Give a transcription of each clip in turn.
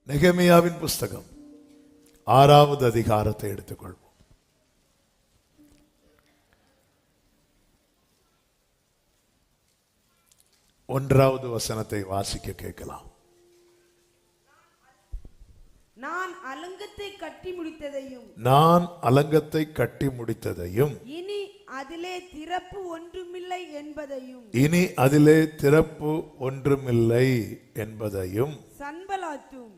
நெகேமியாவின் புஸ்தகம் 6வது அதிகாரத்தை எடுத்துக்கொள்வோம். 1வது வசனத்தை வாசிக்க கேட்கலாம். நான் அலங்கத்தை கட்டி முடித்ததையும் இனி அதிலே திறப்பு ஒன்றுமில்லை என்பதையும் சன்பலாத்தும்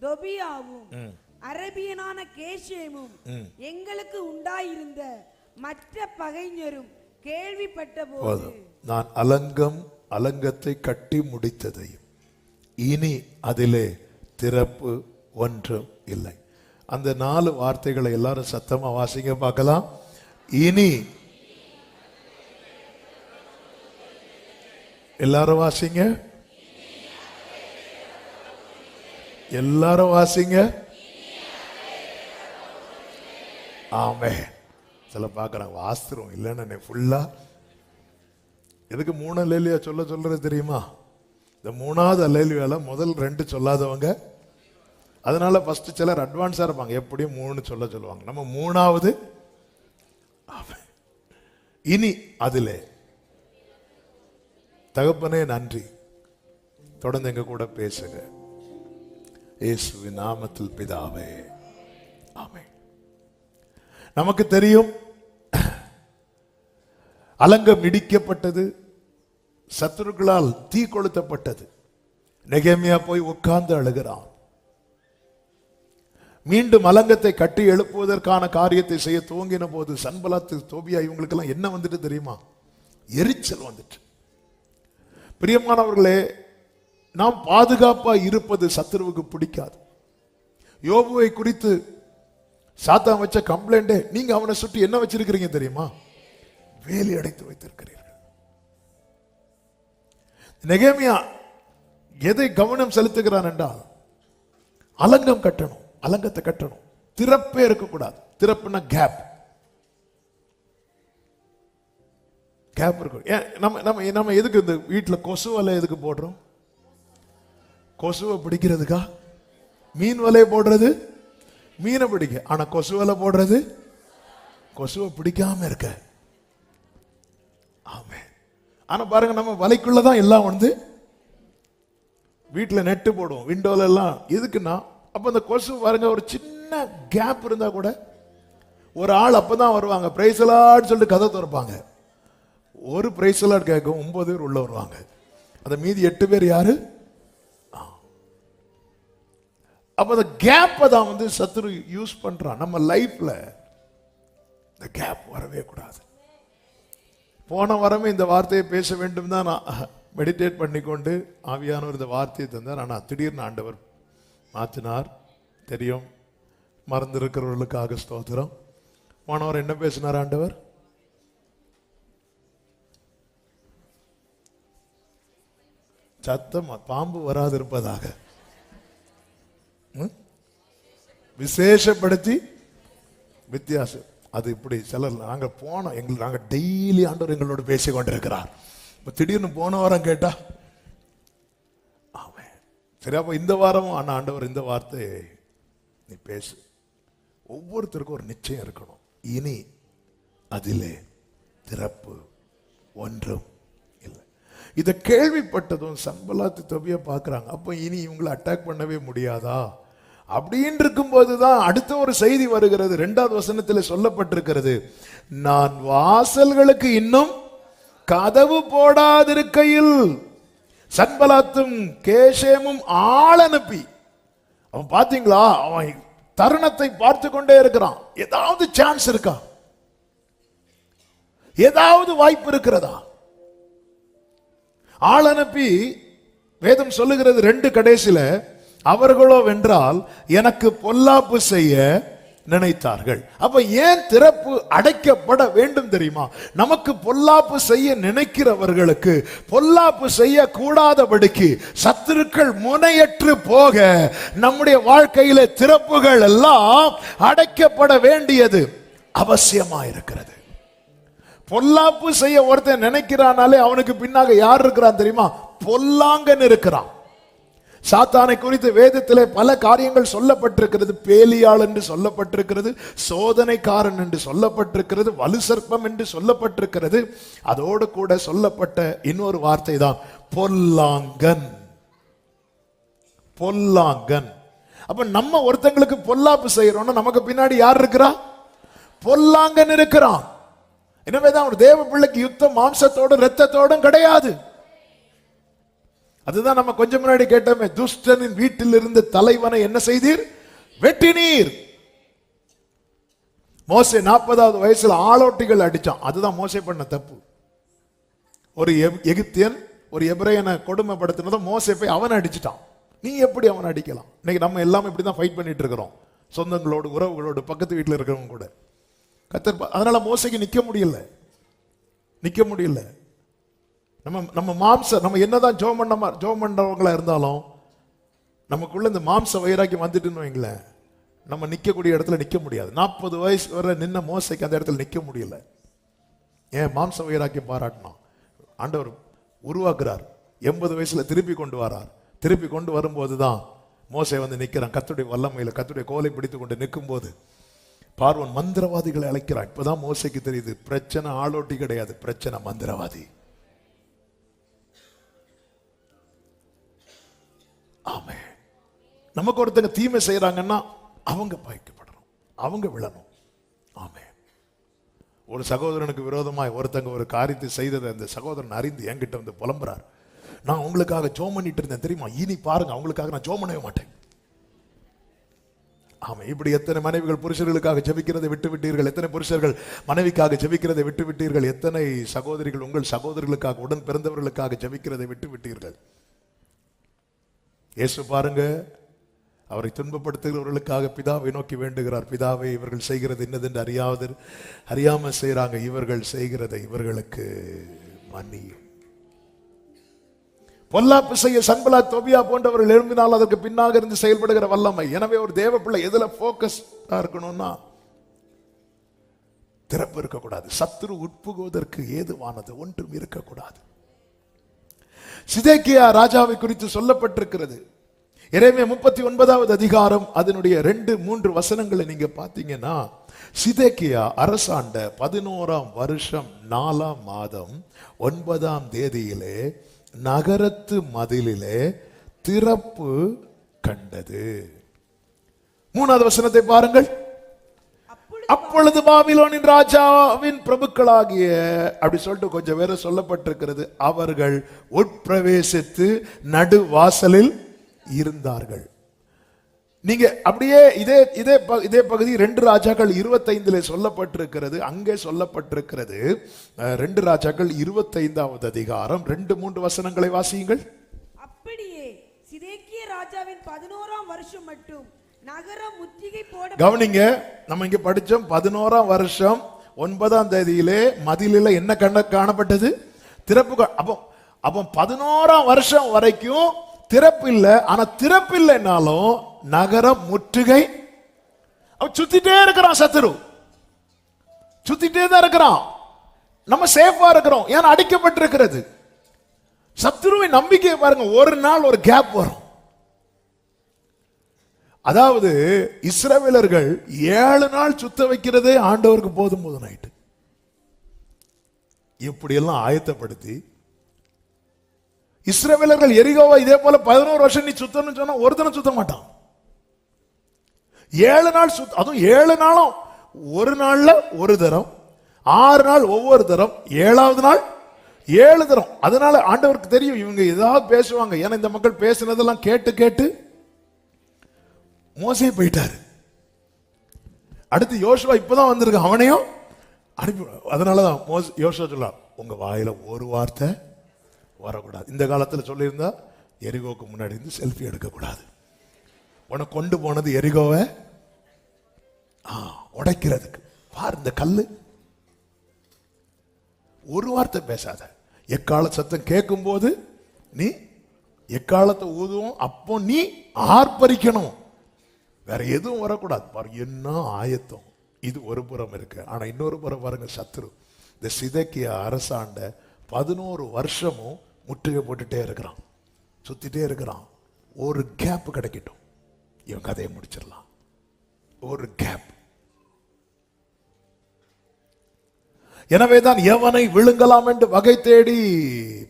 தொபியாவும் அரபியனான கேஷேமும் எங்களுக்கு உண்டாயிருந்த மற்ற பகைஞரும் கேள்விப்பட்ட போது, நான் அலங்கத்தை கட்டி முடித்ததையும் இனி அதிலே திறப்பு ஒன்றும் இல்லை. அந்த 4 வார்த்தைகளை எல்லாரும் சத்தமா வாசிங்க பார்க்கலாம். இனி, எல்லாரும் வாசிங்க, எல்லாரும் வாசிங்க. ஆமென். சில பார்க்கறாங்க வாஸ்திரம் இல்லைன்னு ஃபுல்லா. எதுக்கு 3 அல்லேலூயா சொல்றது தெரியுமா? இந்த 3வது அல்லேலூயால முதல் 2 சொல்லாதவங்க, அதனால ஃபர்ஸ்ட் சிலர் அட்வான்ஸா இருப்பாங்க, எப்படியும் 3 சொல்லுவாங்க. நம்ம 3வது இனி அதிலே. தகப்பனே நன்றி, தொடர்ந்து எங்க கூட பேசுங்க. இயேசுவின் நாமத்தில் பிதாவே, ஆமென். நமக்கு தெரியும், அலங்கம் இடிக்கப்பட்டது, சத்துருக்களால் தீ கொளுத்தப்பட்டது. நெகேமியா போய் உட்கார்ந்து அழுகிறான். மீண்டும் அலங்கத்தை கட்டி எழுப்புவதற்கான காரியத்தை செய்ய துவங்கின போது சன்பலாத்து, தோபியா இவங்களுக்கெல்லாம் என்ன வந்துட்டு தெரியுமா? எரிச்சல் வந்துட்டு. பிரியமானவர்களே, நாம் பாதுகாப்பா இருப்பது சத்துருவுக்கு பிடிக்காது. யோபுவை குறித்து சாத்தான் வச்ச கம்ப்ளைண்டே, நீங்க அவனை சுற்றி என்ன வச்சிருக்கிறீங்க தெரியுமா? வேலி அடைத்து வைத்திருக்கிறீர்கள். நெகேமியா எதை கவனம் செலுத்துகிறான் என்றால், அலங்கம் கட்டணும், அலங்கத்தை கட்டணும், திறப்பே இருக்கக்கூடாது. திறப்புனா கேப் இருக்கும். நம்ம எதுக்கு இந்த வீட்டில் கொசு வலை எதுக்கு போடுறோம்? கொசுவை பிடிக்கிறதுக்கா? மீன் வலையை போடுறது மீனை பிடிக்க, ஆனா கொசு வலை போடுறது கொசுவை பிடிக்காம இருக்க. ஆமே. ஆனா பாருங்க, நம்ம வலைக்குள்ளதான் எல்லாம் வந்து வீட்டுல நெட்டு போடுவோம், விண்டோல எல்லாம். எதுக்குன்னா, அப்ப அந்த கொசு பாருங்க, ஒரு சின்ன கேப் இருந்தா கூட ஒரு ஆள் அப்பதான் வருவாங்க, பிரைஸ் அலாட் சொல்லிட்டு கதை திறப்பாங்க. ஒரு பிரைஸ் அலாட் கேட்கும், 9 பேர் உள்ள வருவாங்க. அந்த மீதி 8 பேர் யாரு? அப்ப அந்த கேப்பை தான் வந்து சத்துரு யூஸ் பண்றான். நம்ம லைஃப்ல இந்த கேப் வரவே கூடாது. போன வாரமே இந்த வார்த்தையை பேச வேண்டும் தான் நான் மெடிடேட் பண்ணிக்கொண்டு ஆவியானவர் இந்த வார்த்தையை தந்தார். ஆனால் திடீர்னு ஆண்டவர் மாற்றினார். தெரியும், மறந்திருக்கிறவர்களுக்காக ஸ்தோத்திரம். போனவர் என்ன பேசினார் ஆண்டவர்? சத்தம் பாம்பு வராது இருப்பதாக விசேஷப்படுத்தி வித்தியாசம். அது இப்படி சிலர் நாங்கள் போனோம், நாங்கள் டெய்லி ஆண்டவர் எங்களோட பேசி கொண்டிருக்கிறார். திடீர்னு போன வாரம் கேட்டா ஆமே சரி, அப்போ இந்த வாரமும் ஆனா ஆண்டவர் இந்த வார்த்தை நீ பேசு. ஒவ்வொருத்தருக்கும் ஒரு நிச்சயம் இருக்கணும். இனி அதிலே திறப்பு ஒன்றும் இல்லை. இதை கேள்விப்பட்டதும் சன்பலாத்து தொபியா பார்க்குறாங்க. அப்போ இனி இவங்களை அட்டாக் பண்ணவே முடியாதா அப்படின்னு இருக்கும்போதுதான் அடுத்த ஒரு செய்தி வருகிறது. 2வது வசனத்தில் சொல்லப்பட்டிருக்கிறது, நான் வாசல்களுக்கு இன்னும் கதவு போடாதிருக்கையில் சன்பலாத்தும் கேஷேமும் ஆள் அனுப்பி, அவன் பாத்தீங்களா, அவன் தருணத்தை பார்த்து கொண்டே இருக்கிறான். ஏதாவது சான்ஸ் இருக்கா? ஏதாவது வாய்ப்பு இருக்கிறதா? ஆள் அனுப்பி, வேதம் சொல்லுகிறது 2 கடைசில, அவர்களோ வென்றால் எனக்கு பொல்லாப்பு செய்ய நினைத்தார்கள். அப்ப ஏன் திறப்பு அடைக்கப்பட வேண்டும் தெரியுமா? நமக்கு பொல்லாப்பு செய்ய நினைக்கிறவர்களுக்கு பொல்லாப்பு செய்ய கூடாதபடிக்கு சத்துருக்கள் முனையற்று போக நம்முடைய வாழ்க்கையில திறப்புகள் எல்லாம் அடைக்கப்பட வேண்டியது அவசியமா இருக்கிறது. பொல்லாப்பு செய்ய ஒருத்தன் நினைக்கிறானாலே அவனுக்கு பின்னாக யார் இருக்கிறான் தெரியுமா? பொல்லாங்கன் இருக்கிறான். சாத்தானை குறித்து வேதத்திலே பல காரியங்கள் சொல்லப்பட்டிருக்கிறது. பேலியாள் என்று சொல்லப்பட்டிருக்கிறது, சோதனைக்காரன் என்று சொல்லப்பட்டிருக்கிறது, வலு சர்ப்பம் என்று சொல்லப்பட்டிருக்கிறது. அதோடு கூட சொல்லப்பட்ட இன்னொரு வார்த்தை தான் பொல்லாங்கன். பொல்லாங்கன். அப்ப நம்ம ஒருத்தங்களுக்கு பொல்லாப்பு செய்யறோம்னா நமக்கு பின்னாடி யார் இருக்கிறா? பொல்லாங்கன் இருக்கிறான். எனவேதான் ஒரு தேவ பிள்ளைக்கு யுத்தம் மாம்சத்தோடும் இரத்தத்தோடும் கிடையாது. அதுதான் நம்ம கொஞ்சம் முன்னாடி கேட்டோமே, துஷ்டனின் வீட்டில் இருந்த தலைவனை என்ன செய்தீர்? வெட்டினீர். மோசே 40வது வயசுல ஆளோட்டிகள் அடிச்சான். அதுதான் மோசே பண்ண தப்பு. ஒரு எகிப்தியன் ஒரு எபிரேயனை கொடுமைப்படுத்தினதை மோசே போய் அவனை அடிச்சிட்டான். நீ எப்படி அவனை அடிக்கலாம்? இன்னைக்கு நம்ம எல்லாமே இப்படிதான் ஃபைட் பண்ணிட்டு இருக்கிறோம், சொந்தங்களோடு, உறவுகளோடு, பக்கத்து வீட்டில் இருக்கிறவங்க கூட. அதனால மோசைக்கு நிக்க முடியல. நம்ம மாம்ச நம்ம என்னதான் ஜோம் பண்றவங்களா இருந்தாலும் நமக்குள்ள இந்த மாம்ச வைராக்கியம் வந்துட்டுன்னு வைங்களேன், நம்ம நிக்கக்கூடிய இடத்துல நிக்க முடியாது. 40 வயசு வரை நின்ன மோசைக்கு அந்த இடத்துல நிக்க முடியல. ஏன்? மாம்ச வைராக்கியம் பாராட்டினான். ஆண்டவர் உருவாக்குறார். 80 வயசுல திருப்பி கொண்டு வரார். திருப்பி கொண்டு வரும்போதுதான் மோசே வந்து நிக்கிறான். கர்த்தருடைய வல்லமையில கர்த்தருடைய கோலை பிடித்து கொண்டு நிற்கும் போது பார்வோன் மந்திரவாதிகளை அழைக்கிறான். இப்பதான் மோசைக்கு தெரியுது, பிரச்சனை ஆளோட்டி கிடையாது, பிரச்சனை மந்திரவாதி. ஆமே. நமக்கு ஒருத்தங்க தீமை செய்யறாங்கன்னா அவங்க பாய்க்கப்படணும், அவங்க விழணும். ஆமே. ஒரு சகோதரனுக்கு விரோதமாய் ஒருத்தங்க ஒரு காரியத்தை செய்ததை அந்த சகோதரன் அறிந்து என்கிட்ட வந்து புலம்புறார். நான் உங்களுக்காக ஜோம் பண்ணிட்டு இருந்தேன் தெரியுமா, இனி பாருங்க அவங்களுக்காக நான் ஜோம் பண்ணவே மாட்டேன். ஆமா. இப்படி எத்தனை மனைவிகள் புருஷர்களுக்காக ஜெபிக்கிறதை விட்டு விட்டீர்கள், எத்தனை புருஷர்கள் மனைவிக்காக ஜெபிக்கிறதை விட்டு விட்டீர்கள், எத்தனை சகோதரிகள் உங்கள் சகோதரர்களுக்காக, உடன் பிறந்தவர்களுக்காக ஜெபிக்கிறதை விட்டு விட்டீர்கள். இயேசு பாருங்க, அவரை துன்பப்படுத்துகிறவர்களுக்காக பிதாவை நோக்கி வேண்டுகிறார். பிதாவை, இவர்கள் செய்கிறது என்னதென்று அறியாம செய்யறாங்க, இவர்கள் செய்கிறதை இவர்களுக்கு மன்னியும். பொல்லாப்பு செய்ய சன்பலா, தொபியா போன்றவர்கள் எழும்பினால் அதற்கு பின்னாக இருந்து செயல்படுகிற வல்லமை. எனவே ஒரு தேவ பிள்ளை எதுல போக்கஸ் இருக்கணும்னா, திறப்பு இருக்கக்கூடாது. சத்துரு உட்புகுவதற்கு ஏதுவானது ஒன்றும் இருக்கக்கூடாது. சிதேக்கியா ராஜாவை குறித்து சொல்லப்பட்டிருக்கிறது. எரேமியா 39வது அதிகாரம் அதனுடைய 2-3 வசனங்களை நீங்க பாத்தீங்கன்னா, சிதேக்கியா அரசாண்ட 11ஆம் வருஷம் 4ஆம் மாதம் 9ஆம் தேதியிலே நகரத்து மதிலிலே திறப்பு கண்டது. 3வது வசனத்தை பாருங்கள். அப்பொழுது பாபிலோனின் ராஜாவின் பிரபுக்களாகிய, அப்படி சொல்லிட்டு கொஞ்சம் வேற சொல்லப்பட்டிருக்கிறது, அவர்கள் உட்பிரவேசித்து நடு வாசலில் இருந்தார்கள். நீங்க அப்படியே இதே பகுதி 2 ராஜாக்கள் 25 சொல்லப்பட்டிருக்கிறது. அங்கே சொல்லப்பட்டிருக்கிறது 2 ராஜாக்கள் 25வது அதிகாரம் 2-3 வசனங்களை வாசியுங்கள். அப்படியே சிதேக்கியா ராஜாவின் 11ஆம் வருஷம் மட்டும் நகரம் முற்றுகை போட. கவனிங்க, நம்ம இங்க படிச்சோம் 11ஆம் வருஷம் 9ஆம் தேதியிலே மதிலில என்ன காணப்பட்டது? திறப்பு. அப்போ 11ஆம் வருஷம் வரைக்கும் திறப்பு இல்லை. ஆனா திறப்பு இல்லைனாலும் நகரம் முற்றுகை. சுத்திட்டே இருக்கிறான் சத்துரு, சுத்திட்டே தான் இருக்கிறான். நம்ம சேஃபா இருக்கிறோம், ஏன்னா அடிக்கப்பட்டிருக்கிறது. சத்துருவை நம்பிக்கையை பாருங்க, ஒரு நாள் ஒரு கேப் வரும். அதாவது இஸ்ரவேலர்கள் 7 நாள் சுத்த வைக்கிறதே ஆண்டவருக்கு போதும் ஆயிட்டு. இப்படி எல்லாம் ஆயத்தப்படுத்தி இஸ்ரவேலர்கள் எரிகோவா இதே போல 11 வருஷம் நீ சுத்தணும்னு சொன்னா ஒரு தினம் சுத்த மாட்டான். 7 நாள் அதுவும் 7 நாளும் ஒரு நாள்ல ஒரு தரம், 6 நாள் ஒவ்வொரு தரம், 7வது நாள் 7 தரம். அதனால ஆண்டவருக்கு தெரியும் இவங்க ஏதாவது பேசுவாங்க. ஏன்னா இந்த மக்கள் பேசினதெல்லாம் கேட்டு கேட்டு மோசே போயிட்டாரு. அடுத்து யோசுவா இப்பதான் வந்திருக்கு, அவனையும் அனுப்பி. அதனாலதான் யோசுவா சொல்லலாம், உங்க வாயில ஒரு வார்த்தை வரக்கூடாது. இந்த காலத்துல சொல்லியிருந்தா எரிகோக்கு முன்னாடி இருந்து செல்ஃபி எடுக்கக்கூடாது. உனக்கு கொண்டு போனது எரிகோவை உடைக்கிறதுக்கு. பார் இந்த கல்லு. ஒரு வார்த்தை பேசாத. எக்கால சத்தம் கேட்கும் போது நீ எக்காலத்தை ஊதுவோம், அப்போ நீ ஆர்ப்பரிக்கணும், வேற எதுவும் வரக்கூடாது. பாரு என்ன ஆயத்தம். இது ஒரு புறம் இருக்கு. ஆனா இன்னொரு புறம் பாருங்க, சத்துரு இந்த சிதேக்கியா அரசாண்ட 11 வருஷமும் முற்றுகை போட்டுட்டே இருக்கிறான், சுத்திட்டே இருக்கிறான். ஒரு கேப் கிடைக்கட்டும், இவன் கதையை முடிச்சிடலாம். ஒரு கேப். எனவேதான் எவனை விழுங்கலாம் என்று வகை தேடி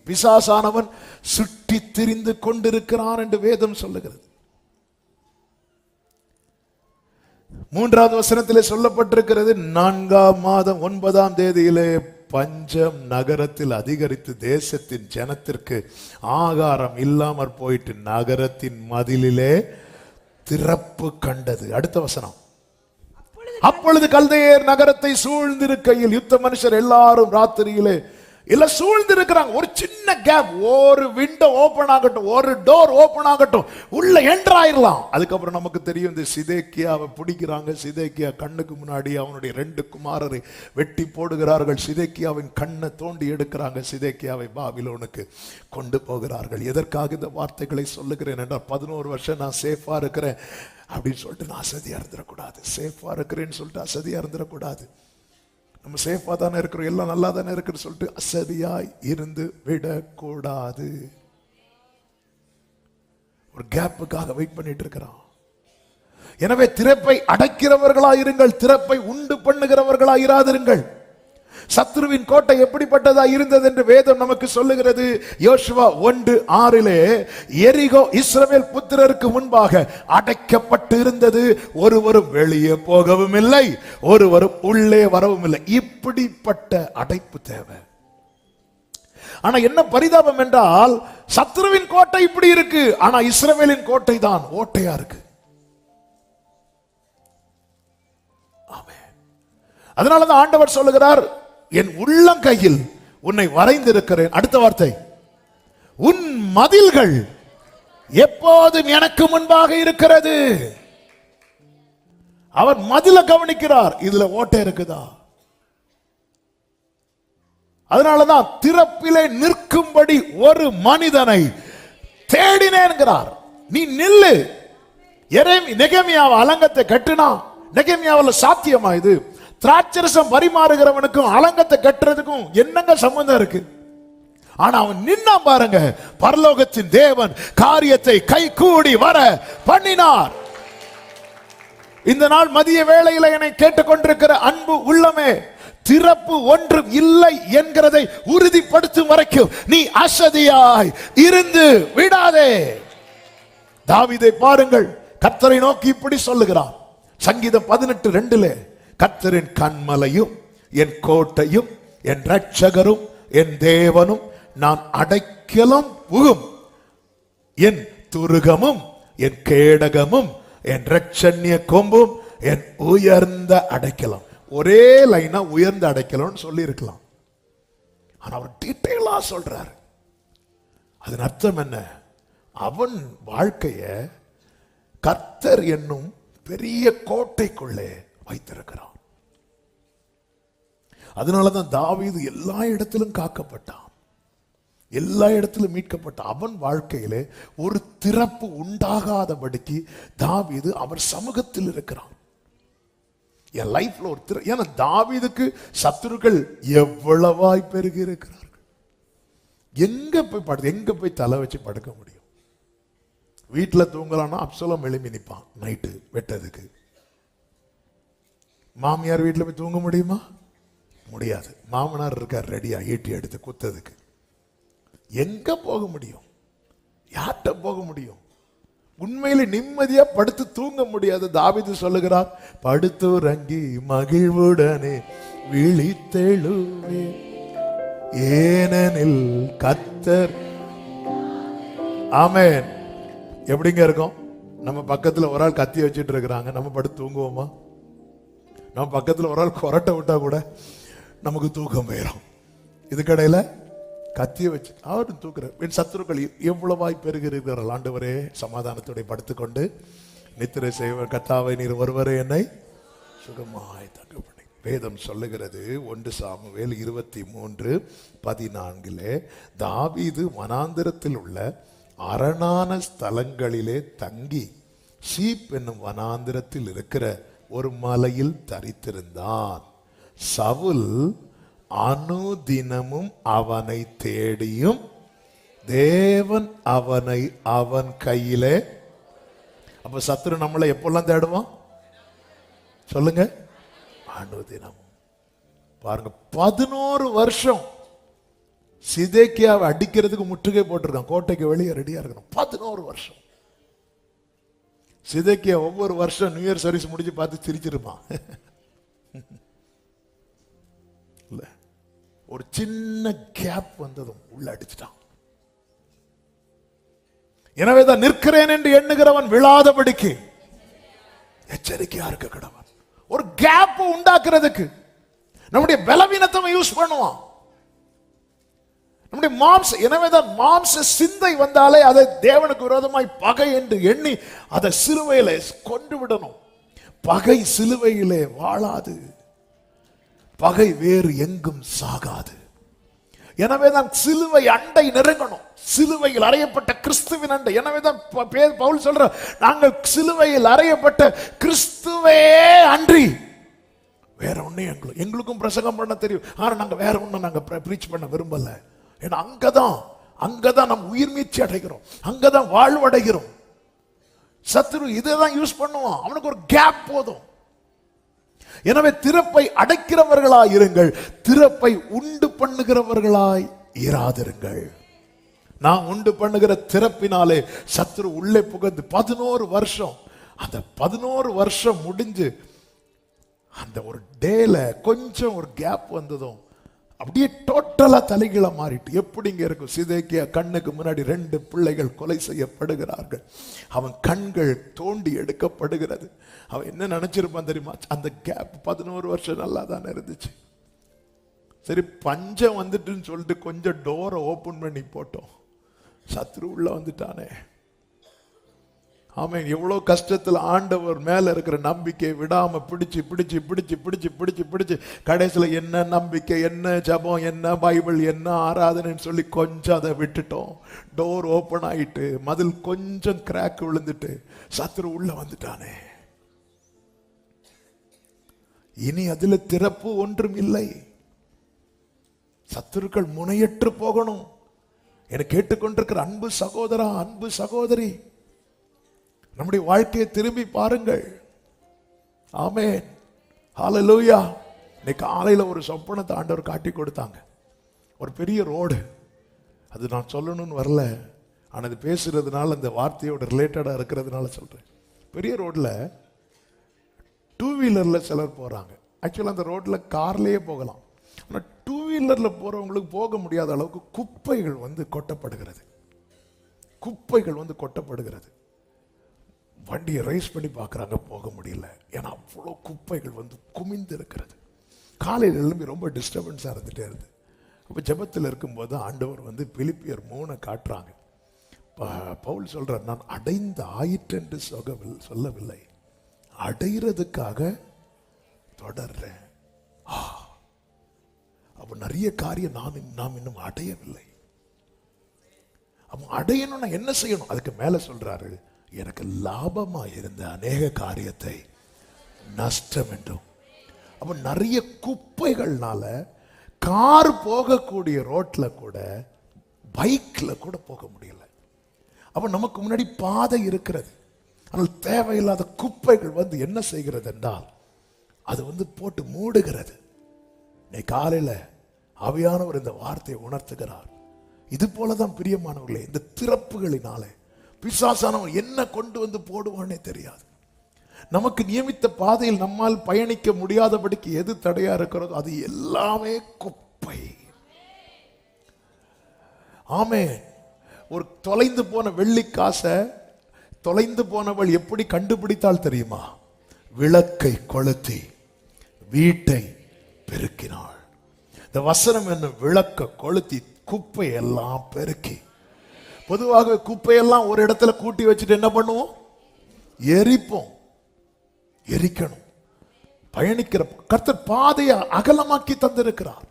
பிசாசானவன் சுற்றி திரிந்து கொண்டிருக்கிறான் என்று வேதம் சொல்லுகிறது. 3வது வசனத்திலே சொல்லப்பட்டிருக்கிறது, 4ஆம் மாதம் 9ஆம் தேதியிலே பஞ்சம் நகரத்தில் அதிகரித்து தேசத்தின் ஜனத்திற்கு ஆகாரம் இல்லாமற் போயிட்டு நகரத்தின் மதிலிலே திறப்பு கண்டது. அடுத்த வசனம், அப்பொழுது கல்தேயர் நகரத்தை சூழ்ந்திருக்கையில் யுத்த மனுஷர் எல்லாரும் ராத்திரியிலே எல்லாம் சூழ்ந்திருக்கிறாங்க. ஒரு சின்ன கேப், ஒரு விண்டோ ஓபன் ஆகட்டும், ஒரு டோர் ஓபன் ஆகட்டும், உள்ள என்டர் ஆயிரலாம். அதுக்கப்புறம் நமக்கு தெரியும், இந்த சிதேக்கியாவை பிடிக்கிறாங்க. சிதேக்கியா கண்ணுக்கு முன்னாடி அவனுடைய 2 குமாரரை வெட்டி போடுகிறார்கள். சிதேக்கியாவின் கண்ணை தோண்டி எடுக்கிறாங்க. சிதேக்கியாவை பாபிலோனுக்கு கொண்டு போகிறார்கள். எதற்காக இந்த வார்த்தைகளை சொல்லுகிறேன் என்றால், 11 வருஷம் நான் சேஃபா இருக்கிறேன் அப்படின்னு சொல்லிட்டு நான் அசதியா இருந்துடக்கூடாது. சேஃபா இருக்கிறேன்னு சொல்லிட்டு அசதியா இருந்துடக்கூடாது. நம்ம சேஃபா தானே இருக்கிறோம், எல்லாம் நல்லா தானே இருக்குன்னு சொல்லிட்டு அசதியாய் இருந்து விடக்கூடாது. ஒரு கேப்புக்காக வெயிட் பண்ணிட்டு இருக்கிறான். எனவே திறப்பை அடைக்கிறவர்களாயிருங்கள், திறப்பை உண்டு பண்ணுகிறவர்களாயிராதிருங்கள். சத்ருவின் கோட்டை எப்படிப்பட்டதா இருந்தது என்று வேதம் நமக்கு சொல்லுகிறது. யோசுவா 1:6 எரிகோ இஸ்ரவேல் புத்திரருக்கு முன்பாக அடைக்கப்பட்டு இருந்தது, ஒருவரும் வெளியே போகவும் இல்லை, ஒருவரும் உள்ளே வரவும் இல்லை. இப்படிப்பட்ட அடைப்பு தேவை. ஆனா என்ன பரிதாபம் என்றால், சத்ருவின் கோட்டை இப்படி இருக்கு, ஆனா இஸ்ரவேலின் கோட்டை தான் ஓட்டையா இருக்கு. அதனாலதான் ஆண்டவர் சொல்லுகிறார், என் உள்ளங்கையில் உன்னை வரைந்திருக்கிறேன். அடுத்த வார்த்தை, உன் மதில்கள் எப்போதும் எனக்கு முன்பாக இருக்கிறது. அவர் மதில கவனிக்கிறார், இதுல ஓட்டை இருக்குதா. அதனாலதான் திறப்பிலே நிற்கும்படி ஒரு மனிதனை தேடினேன்கிறார். நீ நில்லு. நெகேமியாவை அலங்கத்தை கட்டினா, நெகேமியாவில் சாத்தியமா இது? திராட்சரசம் பரிமாறுகிறவனுக்கும் அலங்கத்தை கட்டுறதுக்கும் என்னங்க சம்பந்தம் இருக்கு? ஆனா அவன் நின்னா பாருங்க, பரலோகத்தின் தேவன் காரியத்தை கை கூடி வர பண்ணினார். இந்த நாள் மதிய வேளையில என்னை கேட்டுக்கொண்டிருக்கிற அன்பு உள்ளமே, திறப்பு ஒன்றும் இல்லை என்கிறதை உறுதிப்படுத்தும் வரைக்கும் நீ அசதியாய் இருந்து விடாதே. தாவீதை பாருங்கள், கர்த்தரை நோக்கி இப்படி சொல்லுகிறார். சங்கீதம் 18:2 கர்த்தரின் கன்மலையும் என் கோட்டையும் என் இரட்சகரும் என் தேவனும் நான் அடைக்கலம் புகும், என் துருகமும் என் கேடகமும் என் இரட்சண்ய கொம்பும் என் உயர்ந்த அடைக்கலம். ஒரே லைனா உயர்ந்த அடைக்கலம் சொல்லி இருக்கலாம், ஆனா அவர் டீட்டெயிலா சொல்றாரு. அதன் அர்த்தம் என்ன? அவன் வாழ்க்கைய கர்த்தர் என்னும் பெரிய கோட்டைக்குள்ளே வைத்திருக்கிறான். அதனாலதான் தாவீது எல்லா இடத்திலும் காக்கப்பட்டான், எல்லா இடத்திலும் மீட்கப்பட்டான். அவன் வாழ்க்கையிலே ஒரு திறப்பு உண்டாகாதபடிக்கு தாவீது அவர் சமூகத்தில் இருக்கிறான். என் லைஃப்ல ஒரு ஏன்னா தாவீதுக்கு சத்துருக்கள் எவ்வளவாய் பெருகி இருக்கிறார்கள். எங்க போய் தலை வச்சு படுக்க முடியும்? வீட்டுல தூங்கலாம்னா அப்சலோம் எழுப்பி நிற்பான் நைட்டு வெட்டதுக்கு. மாமியார் வீட்டுல போய் தூங்க முடியுமா? முடியாது. மாமனார் இருக்கார் ரெடியா ஈட்டி எடுத்து குத்ததுக்கு. எங்க போக முடியும்? யார்கிட்ட போக முடியும்? உண்மையில நிம்மதியா படுத்து தூங்க முடியாது. தாவீது சொல்லுகிறார், படுத்துறங்கி மகிழ்வுடனே விழித்தெழுவே, ஏனெனில் கர்த்தர். ஆமென். எப்படிங்க இருக்கும்? நம்ம பக்கத்துல ஒரு ஆள் கத்தி வச்சுட்டு இருக்கிறாங்க, நம்ம படுத்து தூங்குவோமா? நம்ம பக்கத்துல ஒரு ஆள் கொரட்டை விட்டா கூட நமக்கு தூக்கம் போயிடும். இதுக்கடையில கத்திய வச்சு அவர் தூக்குறார். என் சத்துருக்கள் எவ்வளவாய் பெருகிறீர்கள் ஆண்டவரே, சமாதானத்தோட படுத்துக்கொண்டு நித்திரை செய்வர் கர்த்தாவே, நீர் ஒருவரே என்னை சுகமாய் தங்கப்படி. வேதம் சொல்லுகிறது 1 சாமுவேல் 23:14 தாவீது வனாந்திரத்தில் உள்ள அரணான ஸ்தலங்களிலே தங்கி சீப் என்னும் வனாந்திரத்தில் இருக்கிற ஒரு மலையில் தரித்திருந்தான். சவுல் அனுதினமும் அவனை தேடியும் தேவன் அவனை அவன் கையிலே. அப்ப சத்துரு நம்மளை எப்பெல்லாம் தேடுவான் சொல்லுங்க? அனுதினம். பாருங்க, 11 வருஷம் சிதேக்கியாவை அடிக்கிறதுக்கு முற்றுகை போட்டிருக்கான். கோட்டைக்கு வெளியே ரெடியா இருக்கணும். 11 வருஷம். சிதேக்கியா ஒவ்வொரு வருஷம் நியூ இயர் சர்வீஸ் முடிச்சு பார்த்து சிரிச்சிருப்பான். இல்ல, ஒரு சின்ன கேப் வந்ததும் உள்ள அடிச்சிட்டான். எனவேதான் நிற்கிறேன் என்று எண்ணுகிறவன் விழாதபடிக்கு எச்சரிக்கையா இருக்க கடவன். ஒரு கேப் உண்டாக்குறதுக்கு நம்முடைய பலவீனத்தை யூஸ் பண்ணுவான். நம்முடைய எனவேதான் மாம்ச சிந்தை வந்தாலே அதை தேவனுக்கு விரோதமாய் பகை என்று எண்ணி அதை சிலுவையிலே கொண்டு விடணும். பகை சிலுவையிலே வாழாது, பகை வேறு எங்கும் சாகாது. எனவேதான் சிலுவை அண்டை நெருங்கணும். சிலுவையில் அறையப்பட்ட கிறிஸ்துவின் அண்டை. எனவேதான் பவுல் சொல்ற, நாங்கள் சிலுவையில் அறையப்பட்ட கிறிஸ்துவே அன்றி வேற ஒண்ணு எங்களுக்கும் பிரசங்கம் பண்ண தெரியும். ஆனா நாங்க வேற ஒண்ணு நாங்க பிரீச் பண்ண விரும்பல. ஏன்னா அங்கதான் நம்ம உயிர் மீட்சி அடைகிறோம், அங்கதான் வாழ்வடைகிறோம். சத்துரு இதைதான் யூஸ் பண்ணுவான். அவனுக்கு ஒரு கேப் போதும். எனவே திறப்பை அடைக்கிறவர்களாய் இருங்கள், திறப்பை உண்டு பண்ணுகிறவர்களாய் இராதிருங்கள். நான் உண்டு பண்ணுகிற திறப்பினாலே சத்துரு உள்ளே புகுந்து 11 வருஷம், அந்த 11 வருஷம் முடிஞ்சு அந்த ஒரு டேல கொஞ்சம் ஒரு கேப் வந்ததும் அப்படியே டோட்டலா தலைகீழ மாறிட்டு. எப்படிங்க இருக்கும்? சிதேக்கியா கண்ணுக்கு முன்னாடி 2 பிள்ளைகள் கொலை செய்யப்படுகிறார்கள். அவன் கண்கள் தோண்டி எடுக்கப்படுகிறது. அவன் என்ன நினைச்சிருப்பான் தெரியுமா? அந்த கேப் 11 வருஷம் நல்லா தானே இருந்துச்சு. சரி, பஞ்சம் வந்துட்டுன்னு சொல்லிட்டு கொஞ்சம் டோரை ஓபன் பண்ணி போட்டோம். சத்ரு உள்ள வந்துட்டானே. ஆமென். எவ்வளவு கஷ்டத்தில் ஆண்டவர் மேல இருக்கிற நம்பிக்கை விடாம பிடிச்சு பிடிச்சு பிடிச்சு பிடிச்சு பிடிச்சு பிடிச்சு கடைசியில் என்ன நம்பிக்கை, என்ன ஜபம், என்ன பைபிள், என்ன ஆராதனைன்னு சொல்லி கொஞ்சம் அதை விட்டுட்டோம். டோர் ஓபன் ஆயிட்டு மதில் கொஞ்சம் கிராக் விழுந்துட்டு சத்ரு உள்ள வந்துட்டானே. இனி அதுல திறப்பு ஒன்றும் இல்லை. சத்துருக்கள் முனையற்று போகணும். என கேட்டுக்கொண்டிருக்கிற அன்பு சகோதரா, அன்பு சகோதரி, நம்முடைய வாழ்க்கையை திரும்பி பாருங்கள். ஆமென், ஹல்லேலூயா. இன்னைக்கு காலையில ஒரு சொப்பனத்தை ஆண்டவர் காட்டி கொடுத்தாங்க. ஒரு பெரிய ரோடு, அது நான் சொல்லணும்னு வரல, ஆனால் அது பேசுறதுனால அந்த வார்த்தையோட ரிலேட்டடா இருக்கிறதுனால சொல்றேன். பெரிய ரோட்ல 2 வீலர்ல சிலர் போறாங்க. ஆக்சுவலா அந்த ரோட்ல கார்லயே போகலாம். ஆனால் 2 வீலர்ல போறவங்களுக்கு போக முடியாத அளவுக்கு குப்பைகள் வந்து கொட்டப்படுகிறது. குப்பைகள் வந்து கொட்டப்படுகிறது. வண்டியை ரைஸ் பண்ணி பார்க்குறாங்க, போக முடியல. ஏன்னா அவ்வளோ குப்பைகள் வந்து குமிந்து இருக்கிறது. காலையில் எழும்பி ரொம்ப டிஸ்டர்பன்ஸாக இருந்துகிட்டே இருந்து. அப்போ ஜெபத்தில் இருக்கும்போது ஆண்டவர் வந்து பிலிப்பியர் 3 காட்டுறாங்க. பவுல் சொல்கிறார், நான் அடைந்த ஆயிற்று என்று சொல்லவில்லை, அடைகிறதுக்காக தொடர்றேன். அப்போ நிறைய காரியம் நாம் இன்னும் அடையவில்லை. அப்போ அடையணும்னா என்ன செய்யணும்? அதுக்கு மேலே சொல்றாரு, எனக்கு லாபமா இருந்த அநேக காரியத்தை நஷ்டம் என்றும். அப்ப நிறைய குப்பைகள்னால கார் போகக்கூடிய ரோட்ல கூட பைக்ல கூட போக முடியல. அப்ப நமக்கு முன்னாடி பாதை இருக்கிறது, ஆனால் தேவையில்லாத குப்பைகள் வந்து என்ன செய்கிறது என்றால் அது வந்து போட்டு மூடுகிறது. இன்னைக்கு காலையில ஆவியானவர் இந்த வார்த்தையை உணர்த்துகிறார். இது போலதான் பிரியமானவர்களே, இந்த திறப்புகளினாலே பிசாசானவன் என்ன கொண்டு வந்து போடுவானே தெரியாது. நமக்கு நியமித்த பாதையில் நம்மால் பயணிக்க முடியாதபடிக்கு எது தடையா இருக்கிறதோ அது எல்லாமே குப்பை. ஆமென். ஒரு தொலைந்து போன வெள்ளிக்காசை தொலைந்து போனவள் எப்படி கண்டுபிடித்தால் தெரியுமா? விளக்கை கொளுத்தி வீட்டை பெருக்கினாள். இந்த வசனம் என்ன? விளக்க கொளுத்தி குப்பை எல்லாம் பெருக்கி. பொதுவாக குப்பையெல்லாம் ஒரு இடத்துல கூட்டி வச்சுட்டு என்ன பண்ணுவோம்? எரிப்போம். எரிக்கணும். பயணிக்கிற கர்த்தர் பாதையை அகலமாக்கி தந்திருக்கிறார்.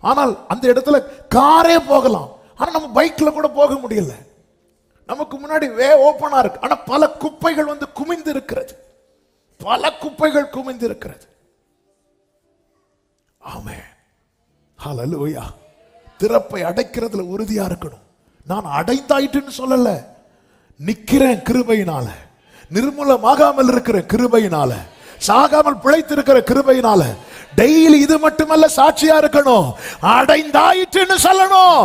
ஆனால் அந்த இடத்துல காரே போகலாம், ஆனா நம்ம பைக்ல கூட போக முடியல. நமக்கு முன்னாடி வே ஓபனா இருக்கு, ஆனா பல குப்பைகள் வந்து குமிந்து இருக்கிறது. பல குப்பைகள் குமிந்து இருக்கிறது. ஆமென், ஹல்லேலூயா. திறப்பை அடைக்கிறதுல உறுதியா இருக்கணும். நான் அடைந்தாயிட்டுன்னு சொல்லல, நிக்கிறேன் கிருபையினால, நிர்மூலமாகாமல் இருக்கிற கிருபையினால, சாகாமல் பிழைத்திருக்கிற கிருபையினால. டெய்லி இது மட்டுமல்ல சாட்சியா இருக்கணும், அடைந்தாயிட்டுன்னு சொல்லணும்.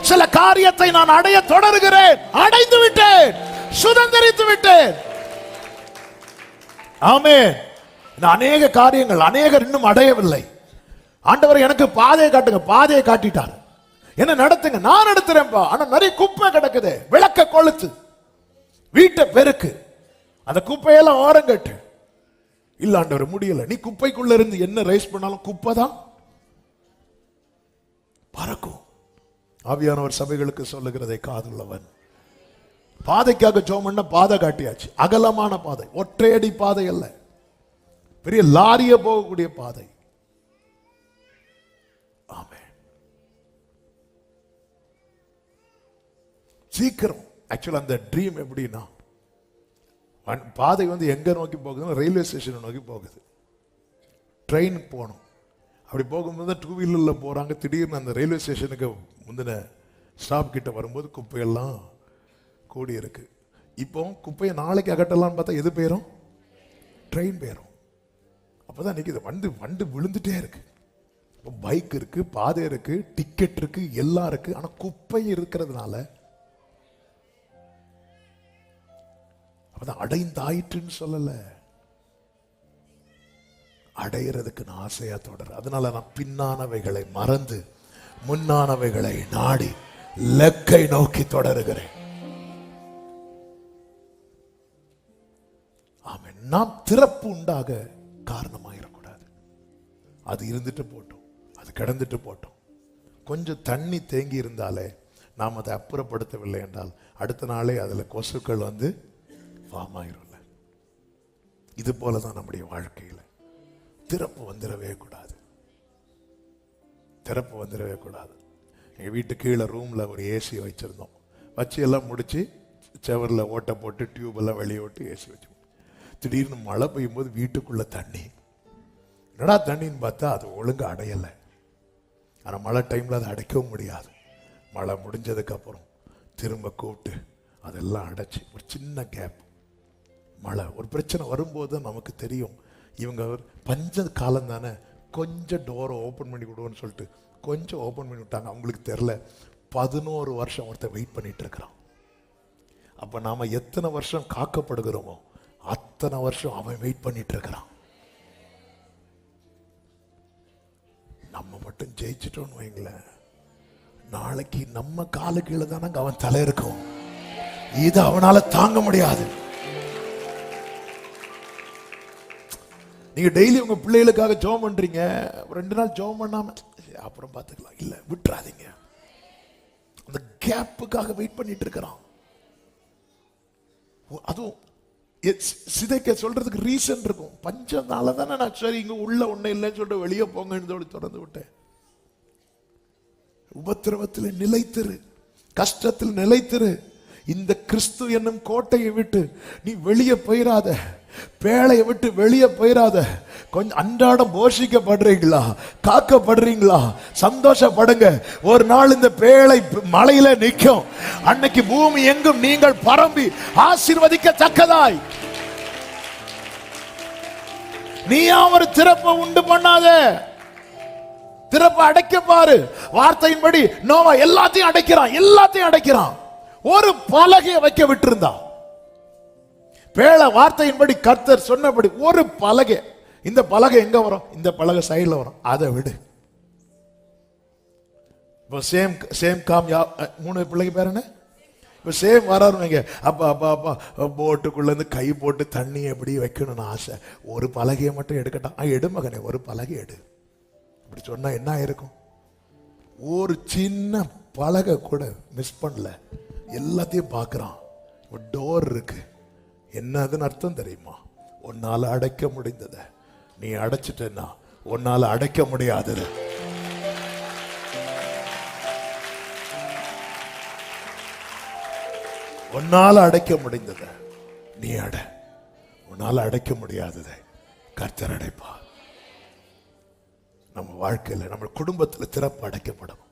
சில காரியத்தை நான் அடைய தொடர்கிறேன், அடைந்து விட்டேன், சுதந்திரித்து விட்டேன். ஆமென். அநேக காரியங்கள் அநேகர் இன்னும் அடையவில்லை. ஆண்டவர் எனக்கு பாதையை காட்டுங்க, பாதையை காட்டிட்டார், என்ன நடத்துங்க, நான் நடத்துறேன்ப்பா. ஆனா நிறைய குப்பை கிடக்குது, விளக்க கொளுத்து, வீட்டை பெருக்கு, அந்த குப்பையெல்லாம் ஓரங்கட்டு. இல்ல ஆண்டவர் முடியல, நீ குப்பைக்குள்ள இருந்து என்ன ரைஸ் பண்ணாலும் குப்பை தான் பறக்கும். ஆவியானவர் சபைகளுக்கு சொல்லுகிறதை காதுள்ளவன். பாதைக்காக ஜெபம் பண்ண பாதை காட்டியாச்சு, அகலமான பாதை, ஒற்றையடி பாதை அல்ல, பெரிய லாரிய போகக்கூடிய பாதை. ஆமென். சீக்கிரம். ஆக்சுவலா அந்த ட்ரீம் எப்படின்னா, பாதை வந்து எங்க நோக்கி போகுதுன்னா ரயில்வே ஸ்டேஷனை நோக்கி போகுது. ட்ரெயின் போகணும். அப்படி போகும்போது டூ வீலர்ல போறாங்க. திடீர்னு அந்த ரயில்வே ஸ்டேஷனுக்கு முந்தின ஸ்டாப் கிட்ட வரும்போது குப்பையெல்லாம் கூடி இருக்கு. இப்போ குப்பையை நாளைக்கு அகட்டலாம்னு பார்த்தா எது போயிரும்? ட்ரெயின் போயிரும். அப்பதான் நிக்குது, வண்டு விழுந்துட்டே இருக்கு. பைக் இருக்கு, பாதை இருக்கு, டிக்கெட் இருக்கு, எல்லாம் இருக்கு. ஆனா குப்பை இருக்கிறதுனால அப்பதான் அடைந்தாயிற்றுன்னு சொல்லல, அடையிறதுக்கு நான் ஆசையா தொடர். அதனால நான் பின்னானவைகளை மறந்து முன்னானவைகளை நாடி லக்கை நோக்கி தொடருகிறேன். ஆமென். நாம் திறப்பு உண்டாக காரணமாயிடக்கூடாது. அது இருந்துட்டு போட்டோம், அது கிடந்துட்டு போட்டோம். கொஞ்சம் தண்ணி தேங்கி இருந்தாலே நாம் அதை அப்புறப்படுத்தவில்லை என்றால் அடுத்த நாளே அதுல கொசுக்கள் வந்து ஃபார்ம் ஆயிரும்ல. இது போலதான் நம்முடைய வாழ்க்கையில திறப்பு வந்துடவே கூடாது, திறப்பு வந்துடவே கூடாது. எங்க வீட்டு கீழே ரூம்ல ஒரு ஏசி வச்சிருந்தோம். வச்சு எல்லாம் முடிச்சு செவரில் ஓட்டை போட்டு டியூப் எல்லாம் வெளியே விட்டு ஏசி வச்சு, திடீர்னு மழை பெய்யும் போது வீட்டுக்குள்ள தண்ணி. என்னடா தண்ணின்னு பார்த்தா அது ஒழுங்கு அடையலை. ஆனால் மழை டைம்ல அதை அடைக்கவும் முடியாது. மழை முடிஞ்சதுக்கு அப்புறம் திரும்ப கூப்பிட்டு அதெல்லாம் அடைச்சி ஒரு சின்ன கேப். மழை ஒரு பிரச்சனை வரும்போது நமக்கு தெரியும், இவங்க பஞ்ச காலம் தானே, கொஞ்சம் டோரை ஓப்பன் பண்ணி விடுவோன்னு சொல்லிட்டு கொஞ்சம் ஓப்பன் பண்ணி விட்டாங்க. அவங்களுக்கு தெரியல 11 வருஷம் ஒருத்தர் வெயிட் பண்ணிட்டு இருக்கிறான். அப்ப நாம எத்தனை வருஷம் காக்கப்படுகிறோமோ அத்தனை வருஷம் அவன் வெயிட் பண்ணிட்டு இருக்கிறான். நம்ம மட்டும் ஜெயிச்சிட்டோன்னு வைங்களேன், நாளைக்கு நம்ம காலு கீழே தானே அவன் தலை இருக்கும். இது அவனால தாங்க முடியாது. நீங்க டெய்லி உங்க பிள்ளைகளுக்காக ஜெபம் பண்றீங்க, 2 நாள் ஜெபம் பண்ணாம அப்புறம் பார்த்துக்கலாம், இல்ல விட்டுறாதீங்க. அந்த கேப்புக்காக வெயிட் பண்ணிட்டு இருக்கிறான். அதுவும் சிதைக்க சொல்றதுக்கு ரீசன் இருக்கும். பஞ்சம்னால தானே நான் சரி இங்க உள்ள ஒண்ணு இல்லைன்னு சொல்லிட்டு வெளியே போங்கன்னு திறந்து விட்டேன். உபத்திரவத்தில் நிலைத்திரு, கஷ்டத்தில் நிலைத்திரு. இந்த கிறிஸ்து என்னும் கோட்டையை விட்டு நீ வெளியே போயிடாத, பேழையை விட்டு வெளியே போயிடாத. கொஞ்சம் அன்றாடம் போஷிக்கப்படுறீங்களா, காக்கப்படுறீங்களா, சந்தோஷப்படுங்க. ஒரு நாள் இந்த பேழை மலையில நிற்கும். அன்னைக்கு பூமி எங்கும் நீங்கள் பரம்பி ஆசீர்வதிக்கத்தக்கதாய். நீயா ஒரு திறப்பை உண்டு பண்ணாத, திறப்பை அடைக்க பாரு. வார்த்தையின்படி நோவா எல்லாத்தையும் அடைக்கிறான், எல்லாத்தையும் அடைக்கிறான். ஒரு பலகையை வைக்க விட்டிருந்தா, பேழ வார்த்தையின்படி கர்த்தர் சொன்னபடி ஒரு பலகை. இந்த பலகை எங்க வரும்? இந்த பலகை சைடுல வரும், அதை விடு. இப்போ சேம் காம் 3 பிள்ளைக்கு பேர் என்ன? இப்போ சேம் வராருங்க. அப்பா அப்பா அப்பா போட்டுக்குள்ள இருந்து கை போட்டு தண்ணி எப்படி வைக்கணும்னு ஆசை. ஒரு பலகையை மட்டும் எடுக்கட்டான். எடு மகனே, ஒரு பலகை எடு. அப்படி சொன்னா என்ன ஆயிருக்கும்? ஒரு சின்ன பலகை கூட மிஸ் பண்ணல, எல்லாத்தையும் பார்க்கறான். டோர் இருக்கு. என்னதுன்னு அர்த்தம் தெரியுமா? உன்னால அடைக்க முடிந்தத நீ அடைச்சிட்டேன்னா உன்னால அடைக்க முடியாதது. உன்னால அடைக்க முடிந்தத நீ அடை, உன்னால அடைக்க முடியாததை கர்த்தர் அடைப்பா. நம்ம வாழ்க்கையில நம்ம குடும்பத்தில் திறப்பு அடைக்கப்படும்.